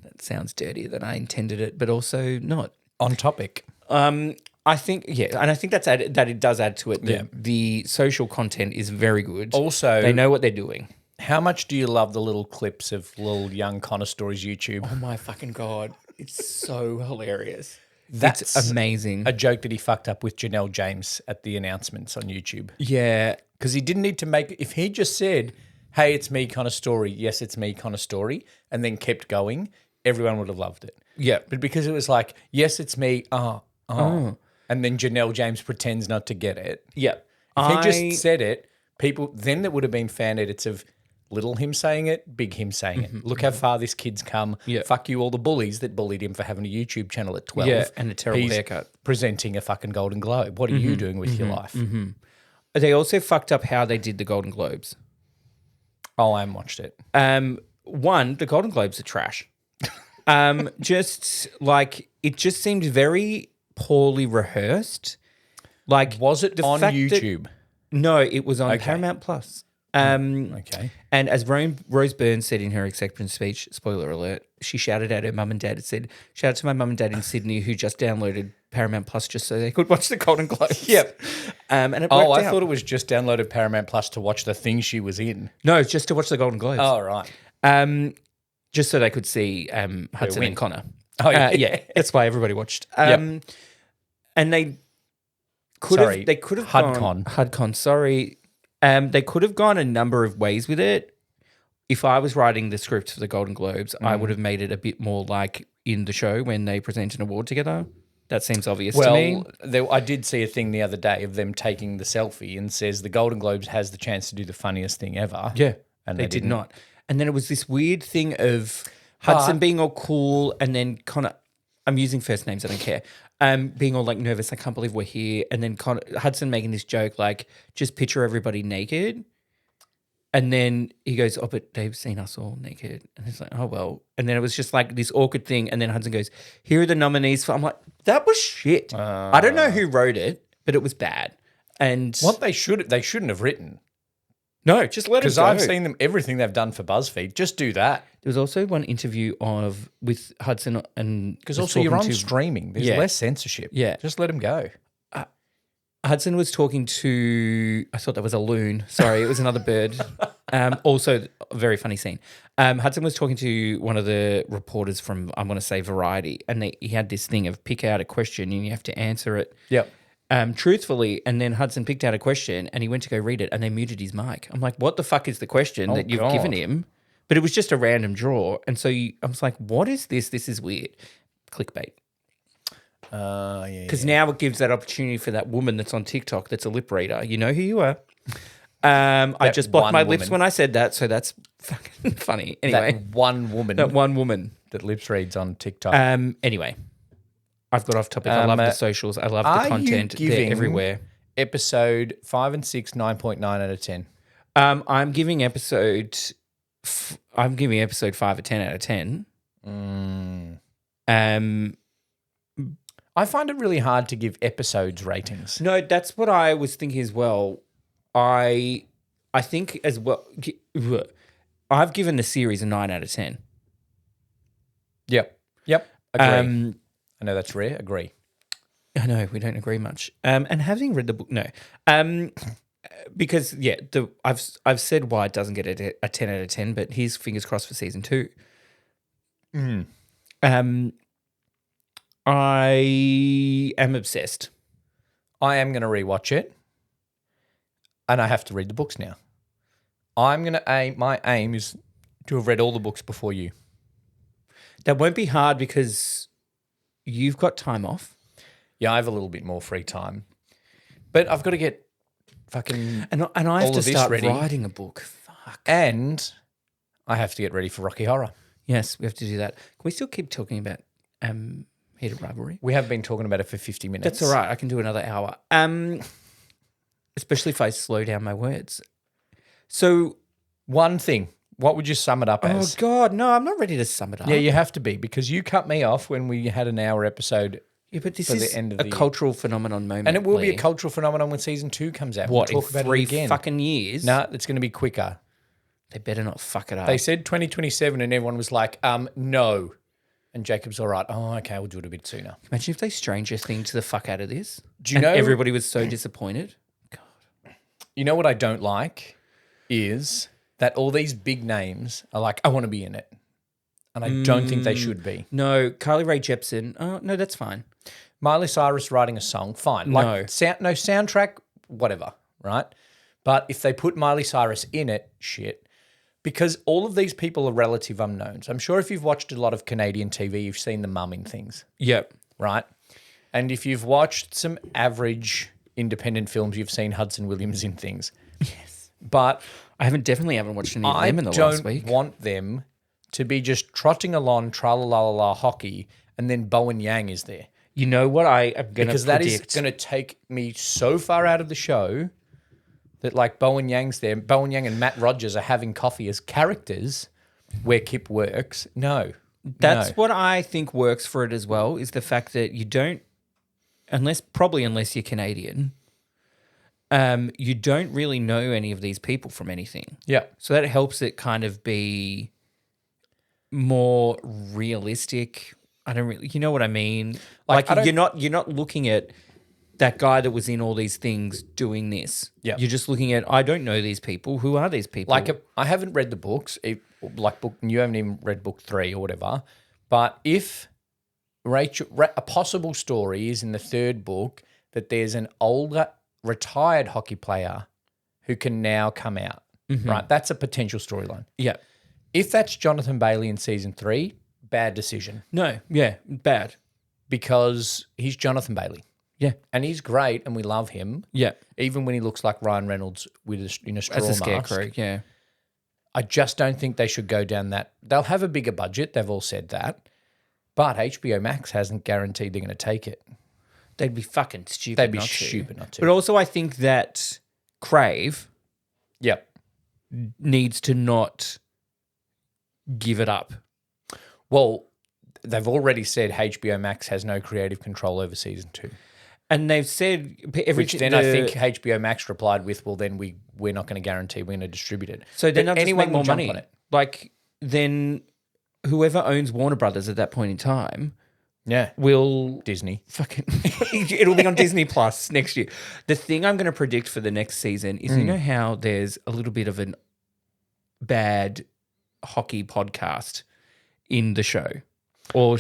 That sounds dirtier than I intended it, but also not. On topic. I think, and I think that it does add to it. Yeah. The social content is very good. Also, they know what they're doing. how much do you love the little clips of little young Connor Stories YouTube? Oh my fucking God. It's so hilarious. That's It's amazing. a joke that he fucked up with Janelle James at the announcements on YouTube. Yeah. Because he didn't need to make... If he just said, hey, it's me, Connor Story, yes, it's me, Connor Story, and then kept going, everyone would have loved it. Yeah. But because it was like, yes, it's me, and then Janelle James pretends not to get it. Yeah. If he just said it, people... Then there would have been fan edits of little him saying it, big him saying it. Look how far this kid's come. Yeah. Fuck you, all the bullies that bullied him for having a YouTube channel at 12. Yeah, and a terrible haircut. Presenting a fucking Golden Globe. What are you doing with your life? They also fucked up how they did the Golden Globes. Oh, I haven't watched it. One, the Golden Globes are trash. Just like it just seemed very poorly rehearsed. Like, Was it the on fact that- YouTube? No, it was on Paramount Plus. Okay. And as Rose Byrne said in her acceptance speech, spoiler alert, she shouted at her mum and dad. It said, "Shout out to my mum and dad in Sydney who just downloaded Paramount Plus just so they could watch the Golden Globes." Yep. And it Oh, worked I out. thought it was just downloaded Paramount Plus to watch the thing she was in. No, it's just to watch the Golden Globes. Oh, right. Just so they could see Hudson win. and Connor. Oh, yeah. Yeah, that's why everybody watched. Yep. And they could Sorry, have. They could have HUDCon. HUDCon. Sorry. They could have gone a number of ways with it. If I was writing the script for the Golden Globes, I would have made it a bit more like in the show when they present an award together. That seems obvious to me. I did see a thing the other day of them taking the selfie and says the Golden Globes has the chance to do the funniest thing ever. Yeah, And they they did didn't. not. And then it was this weird thing of Hudson being all cool and then Connor, I'm using first names, I don't care, being all like nervous, I can't believe we're here. And then Hudson making this joke like, just picture everybody naked. And then he goes, oh, but they've seen us all naked. And it's like, oh, well. And then it was just like this awkward thing. And then Hudson goes, here are the nominees for, I'm like, that was shit. I don't know who wrote it, but it was bad. And What they shouldn't have written. no, just let it Because go. I've seen them, everything they've done for BuzzFeed. Just do that. There was also one interview with Hudson and Because was also you're talking on to- streaming. There's Yeah. less censorship. Yeah. Just let them go. Hudson was talking to, I thought that was a loon. Sorry, it was another bird. Also, a very funny scene. Hudson was talking to one of the reporters from, I'm going to say Variety, and he had this thing of pick out a question and you have to answer it Yep. truthfully. And then Hudson picked out a question and he went to go read it and they muted his mic. I'm like, what the fuck is the question that you've given God. him? But it was just a random draw. And so I was like, what is this? This is weird. Clickbait. Yeah. Because now it gives that opportunity for that woman that's on TikTok that's a lip reader. You know who you are. I just blocked one my lips woman. when I said that, so that's fucking funny. Anyway, That one woman that one woman. that lips reads on TikTok. Anyway, I've got off topic. I love the socials. I love are the content. you They're giving everywhere. Episode 5 and 6, 9.9 out of 10. I'm giving episode 5 a 10 out of 10. I find it really hard to give episodes ratings. No, that's what I was thinking as well. I think as well. I've given the series a 9 out of 10. Yep. Agree. I know that's rare. Agree. I know we don't agree much. And having read the book, no. Because I've said why it doesn't get a 10 out of 10, but here's fingers crossed for season 2. I am obsessed. I am going to rewatch it, and I have to read the books now. My aim is to have read all the books before you. That won't be hard because you've got time off. Yeah, I have a little bit more free time, but I've got to get fucking And I have all to of this start ready. writing a book. Fuck. and I have to get ready for Rocky Horror. Yes, we have to do that. Can we still keep talking about Heated Rivalry? We have been talking about it for 50 minutes. That's all right. I can do another hour. Especially if I slow down my words. So, One thing. What would you sum it up oh as? God, no, I'm not ready to sum it up. Yeah, you have to be because you cut me off when we had an hour episode, Yeah, but this for the is end of a the- cultural phenomenon moment. and it will be a Lee. cultural phenomenon when season 2 comes out. What, We'll talk in about 3 it again. fucking years? No, it's going to be quicker. They better not fuck it up. They said 2027 and everyone was like, no. And Jacob's all right. Oh, okay, we'll do it a bit sooner. Imagine if they Stranger Things the fuck out of this. Do you And know- everybody was so disappointed? You know what I don't like is that all these big names are like, I want to be in it. And I don't think they should be. No, Carly Rae Jepsen. Oh, no, that's fine. Miley Cyrus writing a song, fine. Like, no soundtrack, whatever, right? But if they put Miley Cyrus in it, shit. Because all of these people are relative unknowns. I'm sure if you've watched a lot of Canadian TV, you've seen the mum in things, Yep. right? And if you've watched some average independent films, you've seen Hudson Williams in things. Yes. But I definitely haven't watched any of I them in the last don't week. want them to be just trotting along, tra-la-la-la-la hockey, and then Bowen Yang is there. You know what I am going to Because that is going to take me so far out of the show that like Bowen Yang's there. Bowen Yang and Matt Rogers are having coffee as characters where Kip works. No. That's what I think works for it as well, is the fact that you don't, unless you're Canadian, you don't really know any of these people from anything. Yeah. So that helps it kind of be more realistic. I don't really, you know what I mean? Like you're not looking at that guy that was in all these things doing this. Yeah. You're just looking at, I don't know these people. Who are these people? Like I haven't read the books, you haven't even read book 3 or whatever. But if a possible story is in the 3rd book that there's an older retired hockey player who can now come out, right? That's a potential storyline. Yeah. If that's Jonathan Bailey in season 3, bad decision. No. Yeah. Bad. Because he's Jonathan Bailey. Yeah. And he's great and we love him. Yeah. Even when he looks like Ryan Reynolds in a straw As a mask. scarecrow. Yeah. I just don't think they should go down that. They'll have a bigger budget. They've all said that. But HBO Max hasn't guaranteed they're going to take it. They'd be fucking stupid. They'd be not to. stupid not to. But also, I think that Crave Yep. needs to not give it up. Well, they've already said HBO Max has no creative control over season 2. And they've said Which then I think HBO Max replied with, well, then we're not going to guarantee we're going to distribute it. So then But they'll just make will more jump money. on it. Like, then whoever owns Warner Brothers at that point in time Yeah. will Disney. fucking it'll be on Disney Plus next year. The thing I'm going to predict for the next season is, you know how there's a little bit of an bad hockey podcast in the show or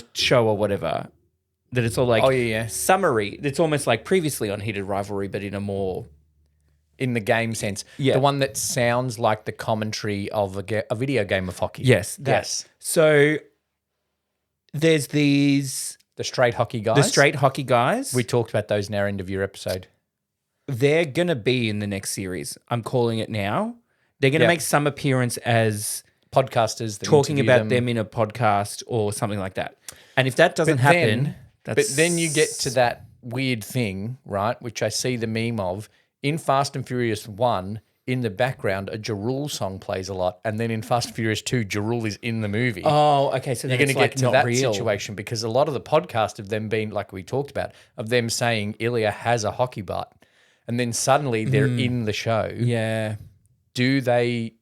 whatever, that it's all like summary. It's almost like previously on Heated Rivalry, but in a more In the game sense. Yeah. The one that sounds like the commentary of a video game of hockey. yes. So there's the straight hockey guys. straight hockey guys. We talked about those in our end of year episode. They're gonna be in the next series. I'm calling it now. They're gonna make some appearance as Podcasters that talking interview about them in a podcast or something like that. And if that doesn't happen, But then you get to that weird thing, right, which I see the meme of. In Fast and Furious 1, in the background, a Ja Rule song plays a lot. And then in Fast and Furious 2, Ja Rule is in the movie. oh, okay, so You're then going to it's get to not that real. situation because a lot of the podcast of them being, like we talked about, of them saying Ilya has a hockey butt. And then suddenly they're in the show. Yeah. Do they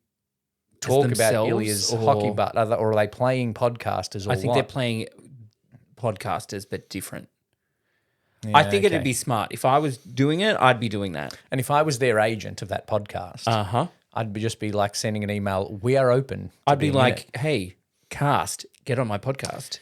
talk about themselves Ilya's or- hockey butt? Or are they playing podcasters or I think what? they're playing podcasters, but different. I think it'd be smart. If I was doing it, I'd be doing that. And if I was their agent of that podcast, I'd just be like sending an email, we are open. to I'd be being in like, it. hey, cast, get on my podcast.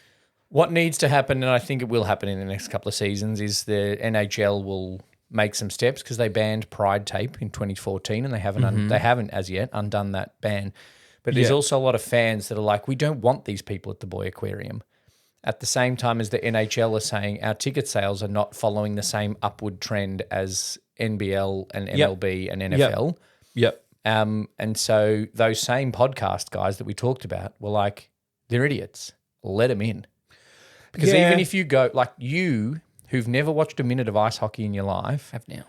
What needs to happen, and I think it will happen in the next couple of seasons, is the NHL will make some steps because they banned Pride Tape in 2014 and they haven't as yet undone that ban. But there's also a lot of fans that are like, we don't want these people at the Boy Aquarium. At the same time as the NHL are saying our ticket sales are not following the same upward trend as NBL and MLB and NFL. Yep. And so those same podcast guys that we talked about were like, they're idiots. Let them in. Because even if you go, like you, who've never watched a minute of ice hockey in your life, Have now.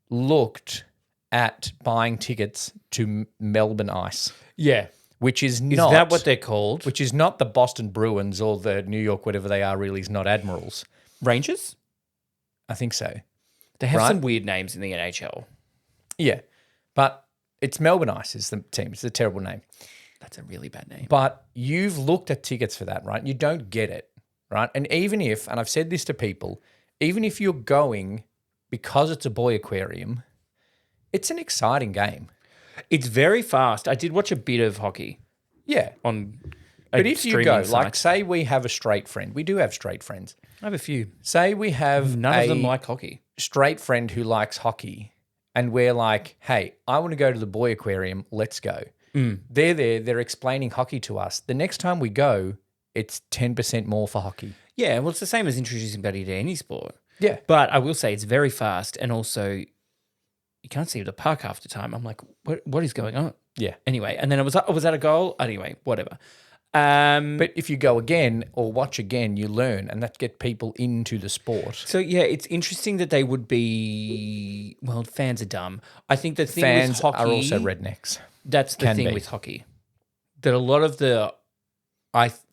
looked at buying tickets to Melbourne Ice, Yeah. which is Is not... that what they're called? Which is not the Boston Bruins or the New York, whatever they are, really is not Admirals. Rangers? I think so. They have Right. some weird names in the NHL. Yeah. But it's Melbourne Ice is the team. It's a terrible name. That's a really bad name. But you've looked at tickets for that, right? You don't get it, right? And even if, and I've said this to people, even if you're going because it's a Boy Aquarium, it's an exciting game. It's very fast. I did watch a bit of hockey Yeah. on a But if you streaming go, site. like say we have a straight friend. We do have straight friends. I have a few. Say we have None a of them like hockey. straight friend who likes hockey and we're like, hey, I want to go to the Boy Aquarium. Let's go. They're there. They're explaining hockey to us. The next time we go, it's 10% more for hockey. Yeah, well, it's the same as introducing Buddy to any sport. Yeah. But I will say it's very fast, and also you can't see the puck half the time. I'm like, what is going on? Yeah. Anyway, and then was that a goal? Anyway, whatever. But if you go again or watch again, you learn, and that get people into the sport. So yeah, it's interesting that they would be. Well, fans are dumb. I think the thing Fans with hockey are also rednecks. That's the Can thing be. with hockey. That a lot of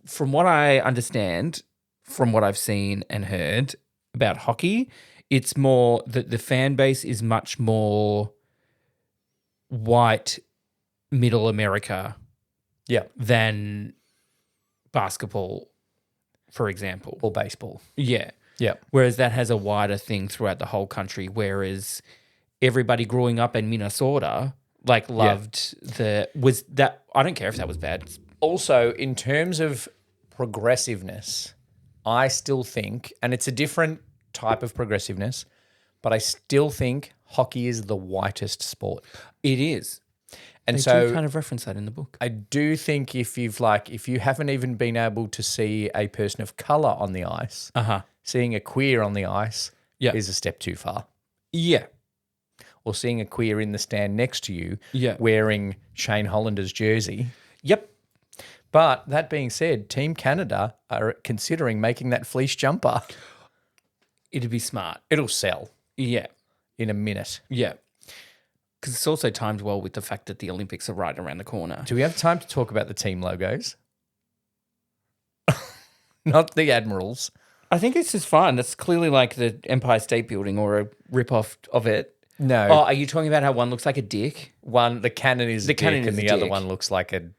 from what I understand, from what I've seen and heard about hockey, it's more that the fan base is much more white, middle America Yeah. than basketball, for example. Or baseball. Yeah. Yeah. Whereas that has a wider thing throughout the whole country, whereas everybody growing up in Minnesota loved I don't care if that was bad. Also, in terms of progressiveness, I still think, and it's a different type of progressiveness, but I still think hockey is the whitest sport. It is. And They so do kind of reference that in the book. I do think if you haven't even been able to see a person of color on the ice, seeing a queer on the ice is a step too far. Yeah. Or seeing a queer in the stand next to you wearing Shane Hollander's jersey. Yep. But that being said, Team Canada are considering making that fleece jumper. It'd be smart. It'll sell Yeah. in a minute. Yeah. Because it's also timed well with the fact that the Olympics are right around the corner. Do we have time to talk about the team logos? Not the Admirals. I think it's just fun. It's clearly like the Empire State Building or a rip-off of it. No. Oh, are you talking about how one looks like a dick? The cannon is The a dick cannon and is a the other dick. one looks like a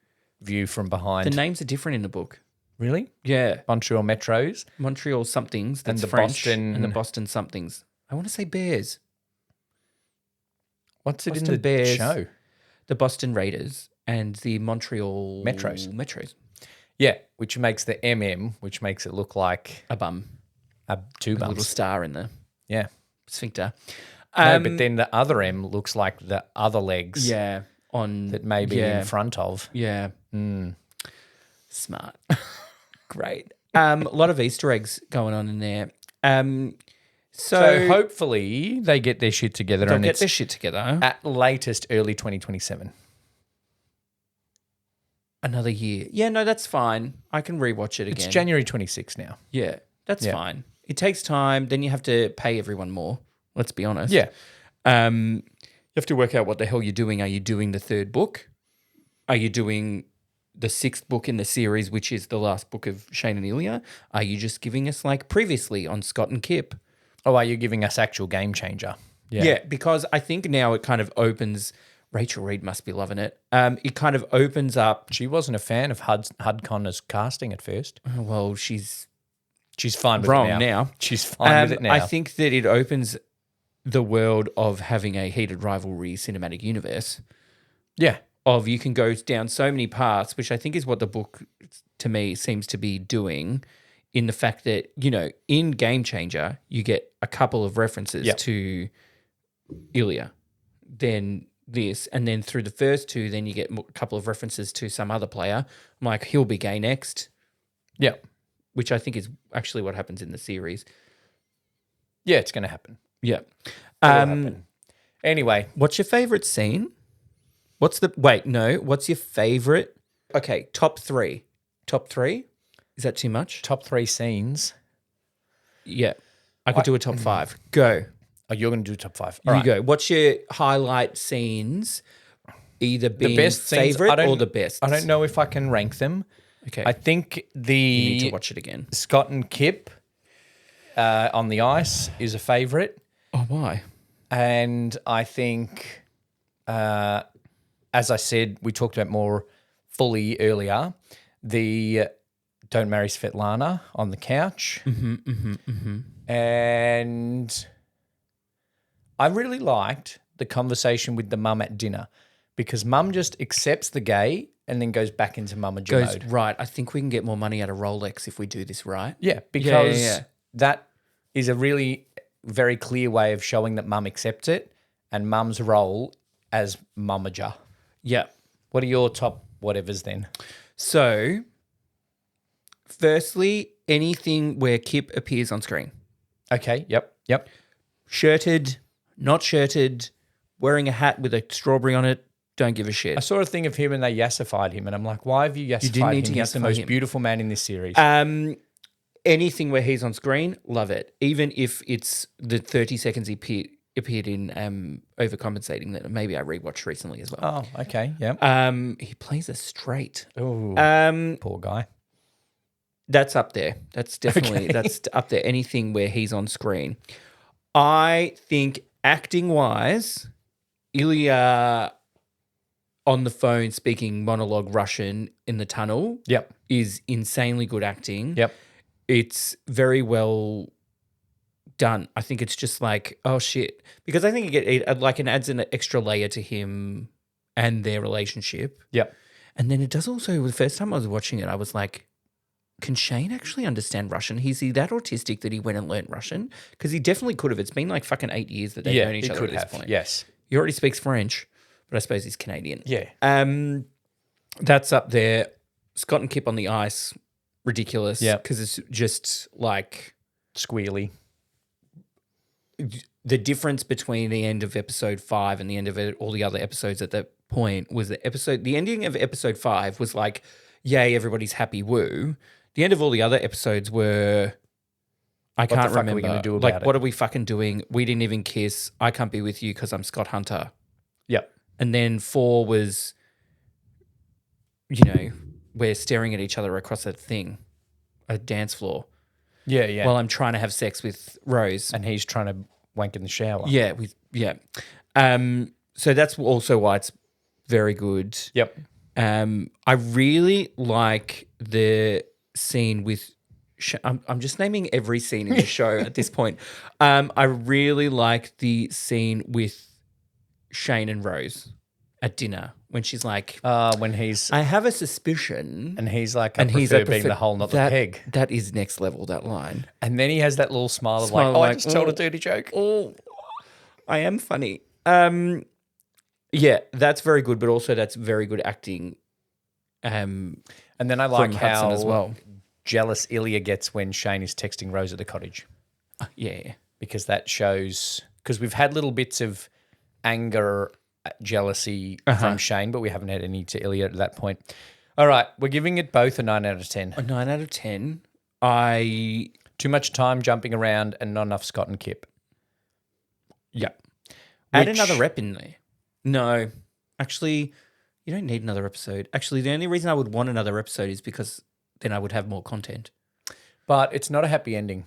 view from behind. The names are different in the book. Really? Yeah. Montreal Metros. Montreal somethings, that's the French, Boston- and the Boston somethings. I want to say Bears. What's it Boston in the Bears. show? The Boston Raiders and the Montreal Metros. Yeah, which makes the which makes it look like A bum. two A little bumps. star in the Yeah. sphincter. No, but then the other M looks like the other legs Yeah. On that may be in front of. Yeah. Smart. Great. A lot of Easter eggs going on in there. So hopefully they get their shit together they'll and get it's their shit together. at latest early 2027. Another year. Yeah, no, that's fine. I can rewatch it again. It's January 26 now. Yeah, that's Yeah. fine. It takes time. Then you have to pay everyone more. Let's be honest. Yeah. You have to work out what the hell you're doing. Are you doing the third book? Are you doing the sixth book in the series, which is the last book of Shane and Ilya? Are you just giving us like previously on Scott and Kip? Oh, are you giving us actual game changer? Yeah, because I think now it kind of opens. Rachel Reed must be loving it. It kind of opens up. She wasn't a fan of Hud Connor's casting at first. Well, she's fine with wrong it now. She's fine with it now. I think that it opens the world of having a Heated Rivalry cinematic universe. Yeah. Of you can go down so many paths, which I think is what the book, to me, seems to be doing, in the fact that, in Game Changer, you get a couple of references to Ilya, then this, and then through the first two, then you get a couple of references to some other player. I'm like, he'll be gay next. Yeah. Which I think is actually what happens in the series. Yeah, it's going to happen. Yeah. It'll happen. Anyway. What's your favorite scene? What's your favorite? Okay, top three. Top three? Is that too much? Top 3 scenes. Yeah. I could do a top 5. Go. Oh, you're going to do top 5. You go. What's your highlight scenes? Either being The best scenes, favorite or the best? I don't know if I can rank them. Okay. I think you need to watch it again. Scott and Kip on the ice is a favorite. Oh, why? And I think, as I said, we talked about more fully earlier, the Don't Marry Svetlana on the couch. And I really liked the conversation with the mum at dinner because mum just accepts the gay and then goes back into mummager mode. Right, I think we can get more money out of Rolex if we do this right. Yeah, because that is a really very clear way of showing that mum accepts it and mum's role as mummager. Yeah. What are your top whatevers then? So, firstly, anything where Kip appears on screen. Okay, yep. Shirted, not shirted, wearing a hat with a strawberry on it. Don't give a shit. I saw a thing of him and they yassified him, and I'm like, why have you yassified need him? to He's the yassify most him. beautiful man in this series. Anything where he's on screen, love it. Even if it's the 30 seconds he appeared in Overcompensating that maybe I rewatched recently as well. Oh, okay, yeah. He plays a straight. Oh, poor guy. That's up there. That's definitely that's up there. Anything where he's on screen. I think acting wise, Ilya on the phone speaking monologue Russian in the tunnel is insanely good acting. Yep. It's very well done. I think it's just like, oh shit. Because I think it adds an extra layer to him and their relationship. Yep. And then it does also, the first time I was watching it, I was like, can Shane actually understand Russian? Is he that autistic that he went and learnt Russian? Because he definitely could have. It's been like fucking 8 years that they've known each other at this point. Yes. He already speaks French, but I suppose he's Canadian. Yeah. That's up there. Scott and Kip on the ice, ridiculous. Yeah. Because it's just like Squealy. the difference between the end of episode 5 and the end of all the other episodes at that point was the ending of episode 5 was like, yay, everybody's happy, woo. The end of all the other episodes were, I can't remember. What are we going to do about it? What are we fucking doing? We didn't even kiss. I can't be with you because I'm Scott Hunter. Yep. And then 4 was, we're staring at each other across a dance floor. Yeah, yeah. While I'm trying to have sex with Rose. And he's trying to wank in the shower. Yeah, so that's also why it's very good. Yep. I really like the scene with. I'm just naming every scene in the show at this point. I really like the scene with Shane and Rose at dinner when she's like, when he's I have a suspicion, and he's like, I prefer being the hole, not the peg. That is next level. That line, and then he has that little smile of I just told a dirty joke. Oh, I am funny. Yeah, that's very good, but also that's very good acting. And then I like how as well. Jealous Ilya gets when Shane is texting Rose at the cottage. Yeah. Because that shows, because we've had little bits of anger, jealousy from Shane, but we haven't had any to Ilya at that point. All right, we're giving it both a 9 out of 10. A 9 out of 10. Too much time jumping around and not enough Scott and Kip. Yeah. Add another rep in there. No. Actually, you don't need another episode. Actually, the only reason I would want another episode is because then I would have more content. But it's not a happy ending.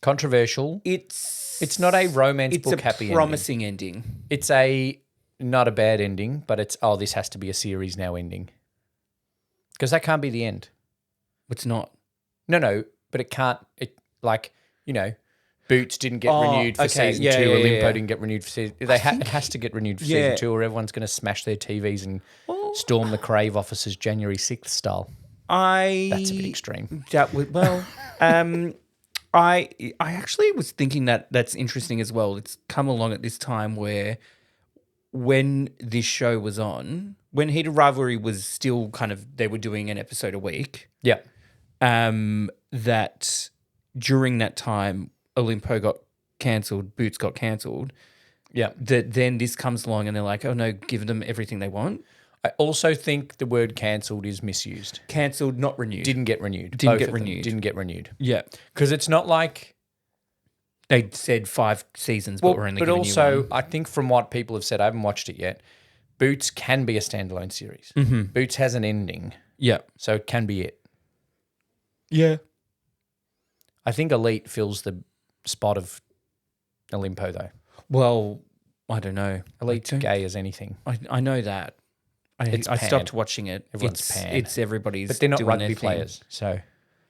Controversial. It's not a romance book happy ending. It's a promising ending. It's not a bad ending, but it's, this has to be a series now ending. Because that can't be the end. It's not. No, but it can't, Boots didn't get renewed for season 2. Olimpo didn't get renewed for season. It has to get renewed for season 2, or everyone's going to smash their TVs and storm the Crave offices January 6th style. That's a bit extreme. I actually was thinking that's interesting as well. It's come along at this time where when this show was on, when Heated Rivalry was still kind of, they were doing an episode a week. Yeah. That during that time, Olimpo got cancelled, Boots got cancelled. Yeah. That then this comes along and they're like, oh no, give them everything they want. I also think the word cancelled is misused. Cancelled, not renewed. Didn't get renewed. Didn't get renewed. Yeah. Because it's not like they said 5 seasons, but we're only giving you one. But also, I think from what people have said, I haven't watched it yet, Boots can be a standalone series. Mm-hmm. Boots has an ending. Yeah. So it can be it. Yeah. I think Elite fills the spot of Olimpo, though. Well, I don't know. Elite's gay as anything. I know that. I stopped watching it. Everyone's panned. It's everybody's. But they're not doing rugby their players, thing. so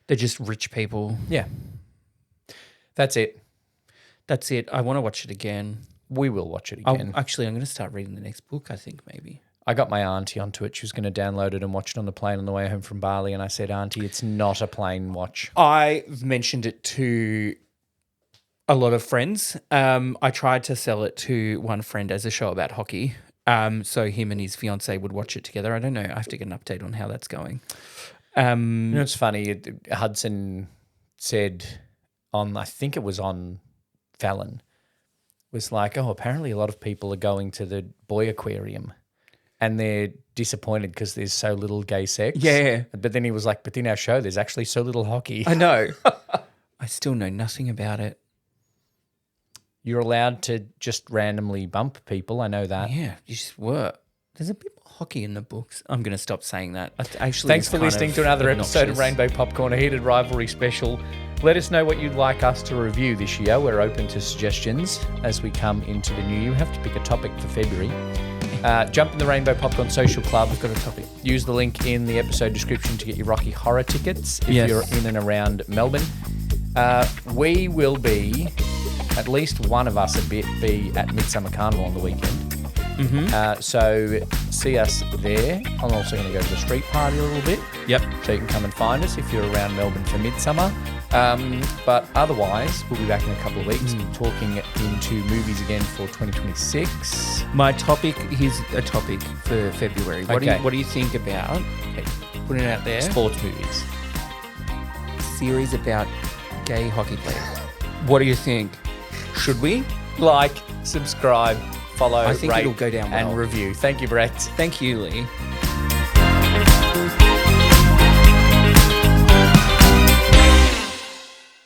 they're just rich people. Yeah. That's it. That's it. I want to watch it again. We will watch it again. I'm going to start reading the next book, I think, maybe. I got my auntie onto it. She was going to download it and watch it on the plane on the way home from Bali, and I said, Auntie, it's not a plane watch. I've mentioned it to a lot of friends. I tried to sell it to one friend as a show about hockey. So him and his fiance would watch it together. I don't know. I have to get an update on how that's going. It's funny. Hudson said I think it was on Fallon, was like, oh, apparently a lot of people are going to the boy aquarium and they're disappointed because there's so little gay sex. Yeah. But then he was like, but in our show, there's actually so little hockey. I know. I still know nothing about it. You're allowed to just randomly bump people. I know that. Yeah, you just were. There's a bit more hockey in the books. I'm going to stop saying that. Thanks for listening to another episode of Rainbow Popcorn, a Heated Rivalry special. Let us know what you'd like us to review this year. We're open to suggestions as we come into the new year. You have to pick a topic for February. Jump in the Rainbow Popcorn Social Club. We've got a topic. Use the link in the episode description to get your Rocky Horror tickets if you're in and around Melbourne. We will be, at least one of us be at Midsummer Carnival on the weekend. So see us there. I'm also going to go to the street party a little bit. Yep. So you can come and find us if you're around Melbourne for Midsummer. But otherwise, we'll be back in a couple of weeks talking into movies again for 2026. My topic, here's a topic for February. What do you think about, putting it out there, sports movies? Series about gay hockey players. What do you think? Should we? Like, subscribe, follow, I think rate, it'll go down well. and review. Thank you, Brett. Thank you, Lee.